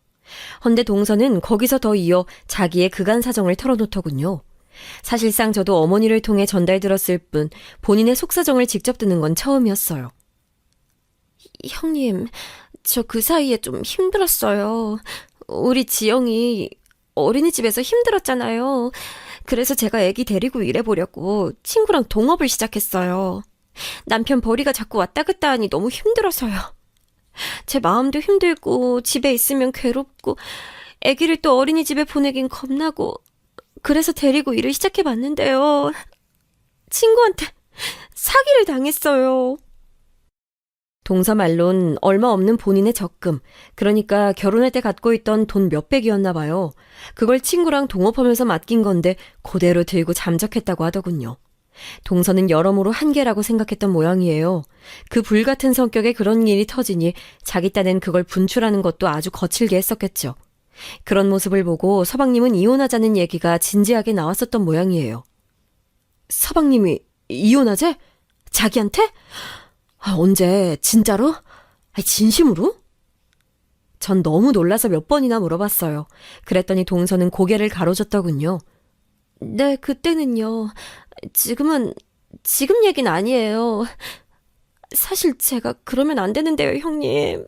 헌데 동서는 거기서 더 이어 자기의 그간 사정을 털어놓더군요. 사실상 저도 어머니를 통해 전달들었을 뿐 본인의 속사정을 직접 듣는 건 처음이었어요. 형님, 저 그 사이에 좀 힘들었어요. 우리 지영이 어린이집에서 힘들었잖아요. 그래서 제가 애기 데리고 일해보려고 친구랑 동업을 시작했어요. 남편 벌이가 자꾸 왔다 갔다 하니 너무 힘들어서요. 제 마음도 힘들고 집에 있으면 괴롭고 애기를 또 어린이집에 보내긴 겁나고 그래서 데리고 일을 시작해봤는데요. 친구한테 사기를 당했어요. 동서 말론 얼마 없는 본인의 적금, 그러니까 결혼할 때 갖고 있던 돈 몇백이었나 봐요. 그걸 친구랑 동업하면서 맡긴 건데 그대로 들고 잠적했다고 하더군요. 동서는 여러모로 한계라고 생각했던 모양이에요. 그 불같은 성격에 그런 일이 터지니 자기 딴엔 그걸 분출하는 것도 아주 거칠게 했었겠죠. 그런 모습을 보고 서방님은 이혼하자는 얘기가 진지하게 나왔었던 모양이에요. 서방님이 이혼하재? 자기한테? 언제? 진짜로? 진심으로? 전 너무 놀라서 몇 번이나 물어봤어요. 그랬더니 동서는 고개를 가로젓더군요. 네, 그때는요. 지금 얘긴 아니에요. 사실 제가 그러면 안 되는데요, 형님.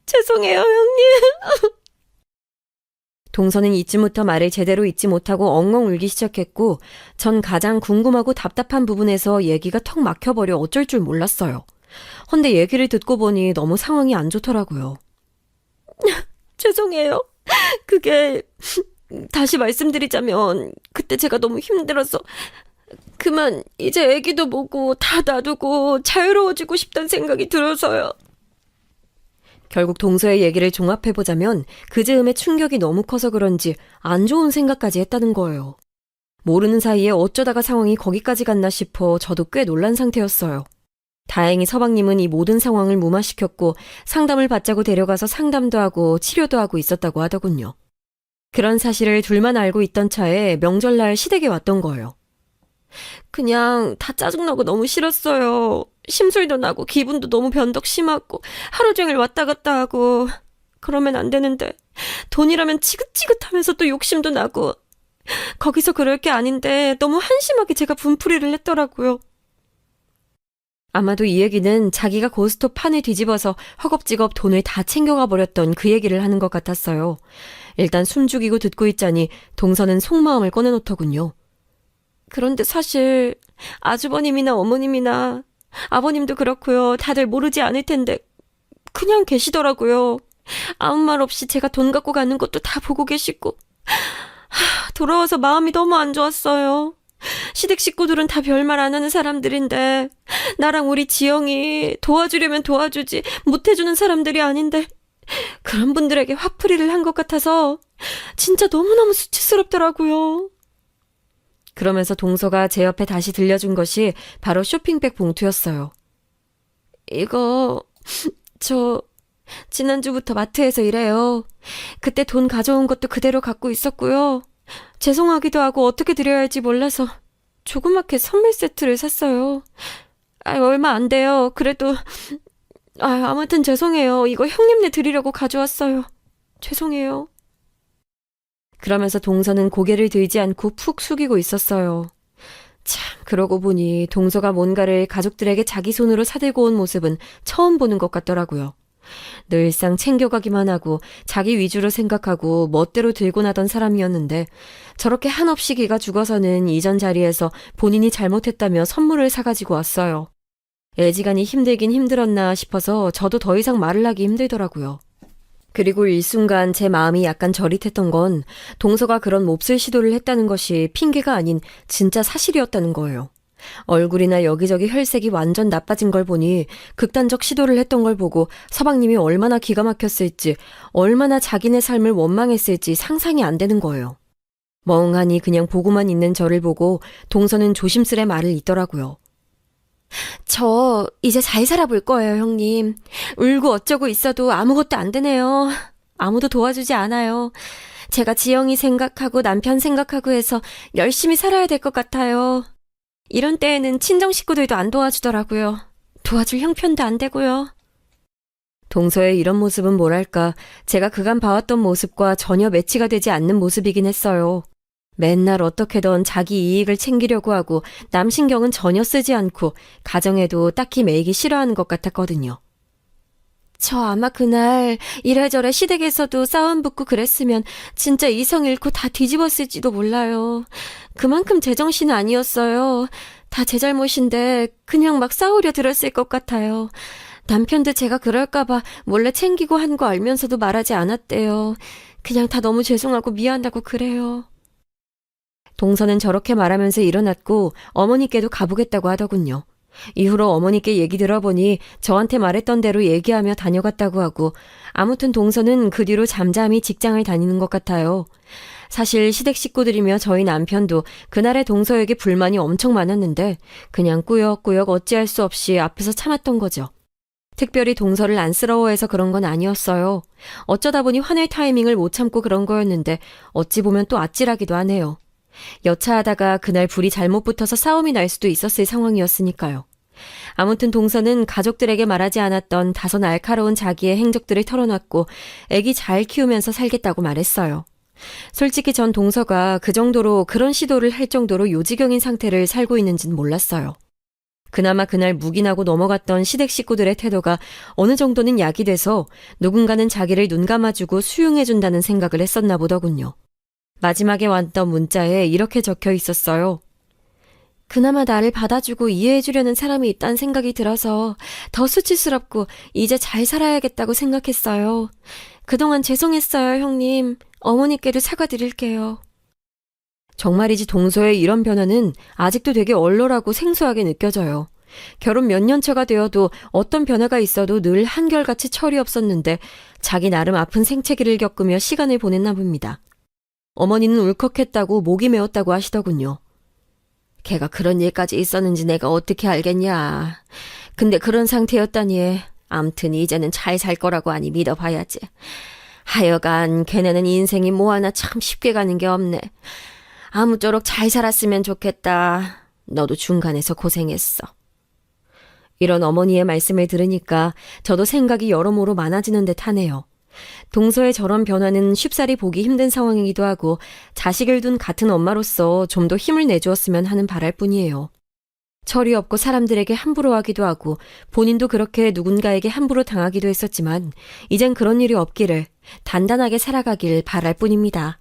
죄송해요, 형님. 동서는 이쯤부터 말을 제대로 잇지 못하고 엉엉 울기 시작했고 전 가장 궁금하고 답답한 부분에서 얘기가 턱 막혀버려 어쩔 줄 몰랐어요. 헌데 얘기를 듣고 보니 너무 상황이 안 좋더라고요. 죄송해요. 그게 다시 말씀드리자면 그때 제가 너무 힘들어서 그만 이제 애기도 보고 다 놔두고 자유로워지고 싶다는 생각이 들어서요. 결국 동서의 얘기를 종합해보자면 그 즈음에 충격이 너무 커서 그런지 안 좋은 생각까지 했다는 거예요. 모르는 사이에 어쩌다가 상황이 거기까지 갔나 싶어 저도 꽤 놀란 상태였어요. 다행히 서방님은 이 모든 상황을 무마시켰고 상담을 받자고 데려가서 상담도 하고 치료도 하고 있었다고 하더군요. 그런 사실을 둘만 알고 있던 차에 명절날 시댁에 왔던 거예요. 그냥 다 짜증나고 너무 싫었어요. 심술도 나고 기분도 너무 변덕 심하고 하루 종일 왔다 갔다 하고 그러면 안 되는데 돈이라면 지긋지긋하면서 또 욕심도 나고 거기서 그럴 게 아닌데 너무 한심하게 제가 분풀이를 했더라고요. 아마도 이 얘기는 자기가 고스톱 판을 뒤집어서 허겁지겁 돈을 다 챙겨가 버렸던 그 얘기를 하는 것 같았어요. 일단 숨죽이고 듣고 있자니 동서는 속마음을 꺼내놓더군요. 그런데 사실 아주버님이나 어머님이나 아버님도 그렇고요. 다들 모르지 않을 텐데 그냥 계시더라고요. 아무 말 없이 제가 돈 갖고 가는 것도 다 보고 계시고 돌아와서 마음이 너무 안 좋았어요. 시댁 식구들은 다 별말 안 하는 사람들인데 나랑 우리 지영이 도와주려면 도와주지 못해주는 사람들이 아닌데 그런 분들에게 화풀이를 한 것 같아서 진짜 너무너무 수치스럽더라고요. 그러면서 동서가 제 옆에 다시 들려준 것이 바로 쇼핑백 봉투였어요. 이거 저 지난주부터 마트에서 일해요. 그때 돈 가져온 것도 그대로 갖고 있었고요. 죄송하기도 하고 어떻게 드려야 할지 몰라서 조그맣게 선물 세트를 샀어요. 얼마 안 돼요. 그래도 아무튼 죄송해요. 이거 형님네 드리려고 가져왔어요. 죄송해요. 그러면서 동서는 고개를 들지 않고 푹 숙이고 있었어요. 참, 그러고 보니 동서가 뭔가를 가족들에게 자기 손으로 사들고 온 모습은 처음 보는 것 같더라고요. 늘상 챙겨가기만 하고 자기 위주로 생각하고 멋대로 들고 나던 사람이었는데 저렇게 한없이 기가 죽어서는 이전 자리에서 본인이 잘못했다며 선물을 사가지고 왔어요. 애지간히 힘들긴 힘들었나 싶어서 저도 더 이상 말을 하기 힘들더라고요. 그리고 일순간 제 마음이 약간 저릿했던 건 동서가 그런 몹쓸 시도를 했다는 것이 핑계가 아닌 진짜 사실이었다는 거예요. 얼굴이나 여기저기 혈색이 완전 나빠진 걸 보니 극단적 시도를 했던 걸 보고 서방님이 얼마나 기가 막혔을지 얼마나 자기네 삶을 원망했을지 상상이 안 되는 거예요. 멍하니 그냥 보고만 있는 저를 보고 동서는 조심스레 말을 잇더라고요. 저 이제 잘 살아볼 거예요, 형님. 울고 어쩌고 있어도 아무것도 안 되네요. 아무도 도와주지 않아요. 제가 지영이 생각하고 남편 생각하고 해서 열심히 살아야 될 것 같아요. 이런 때에는 친정 식구들도 안 도와주더라고요. 도와줄 형편도 안 되고요. 동서의 이런 모습은 뭐랄까 제가 그간 봐왔던 모습과 전혀 매치가 되지 않는 모습이긴 했어요. 맨날 어떻게든 자기 이익을 챙기려고 하고 남 신경은 전혀 쓰지 않고 가정에도 딱히 매이기 싫어하는 것 같았거든요. 저 아마 그날 이래저래 시댁에서도 싸움 붙고 그랬으면 진짜 이성 잃고 다 뒤집었을지도 몰라요. 그만큼 제정신은 아니었어요. 다 제 잘못인데 그냥 막 싸우려 들었을 것 같아요. 남편도 제가 그럴까봐 몰래 챙기고 한 거 알면서도 말하지 않았대요. 그냥 다 너무 죄송하고 미안하고 그래요. 동서는 저렇게 말하면서 일어났고 어머니께도 가보겠다고 하더군요. 이후로 어머니께 얘기 들어보니 저한테 말했던 대로 얘기하며 다녀갔다고 하고 아무튼 동서는 그 뒤로 잠잠히 직장을 다니는 것 같아요. 사실 시댁 식구들이며 저희 남편도 그날의 동서에게 불만이 엄청 많았는데 그냥 꾸역꾸역 어찌할 수 없이 앞에서 참았던 거죠. 특별히 동서를 안쓰러워해서 그런 건 아니었어요. 어쩌다 보니 화낼 타이밍을 못 참고 그런 거였는데 어찌 보면 또 아찔하기도 하네요. 여차하다가 그날 불이 잘못 붙어서 싸움이 날 수도 있었을 상황이었으니까요. 아무튼 동서는 가족들에게 말하지 않았던 다소 날카로운 자기의 행적들을 털어놨고 애기 잘 키우면서 살겠다고 말했어요. 솔직히 전 동서가 그 정도로 그런 시도를 할 정도로 요지경인 상태를 살고 있는지는 몰랐어요. 그나마 그날 묵인하고 넘어갔던 시댁 식구들의 태도가 어느 정도는 약이 돼서 누군가는 자기를 눈 감아주고 수용해준다는 생각을 했었나 보더군요. 마지막에 왔던 문자에 이렇게 적혀 있었어요. 그나마 나를 받아주고 이해해주려는 사람이 있다는 생각이 들어서 더 수치스럽고 이제 잘 살아야겠다고 생각했어요. 그동안 죄송했어요, 형님. 어머니께도 사과드릴게요. 정말이지 동서의 이런 변화는 아직도 되게 얼얼하고 생소하게 느껴져요. 결혼 몇 년 차가 되어도 어떤 변화가 있어도 늘 한결같이 철이 없었는데 자기 나름 아픈 생채기를 겪으며 시간을 보냈나 봅니다. 어머니는 울컥했다고 목이 메었다고 하시더군요. 걔가 그런 일까지 있었는지 내가 어떻게 알겠냐. 근데 그런 상태였다니. 암튼 이제는 잘 살 거라고 하니 믿어봐야지. 하여간 걔네는 인생이 뭐 하나 참 쉽게 가는 게 없네. 아무쪼록 잘 살았으면 좋겠다. 너도 중간에서 고생했어. 이런 어머니의 말씀을 들으니까 저도 생각이 여러모로 많아지는 듯 하네요. 동서의 저런 변화는 쉽사리 보기 힘든 상황이기도 하고 자식을 둔 같은 엄마로서 좀 더 힘을 내주었으면 하는 바랄 뿐이에요. 철이 없고 사람들에게 함부로 하기도 하고 본인도 그렇게 누군가에게 함부로 당하기도 했었지만 이젠 그런 일이 없기를 단단하게 살아가길 바랄 뿐입니다.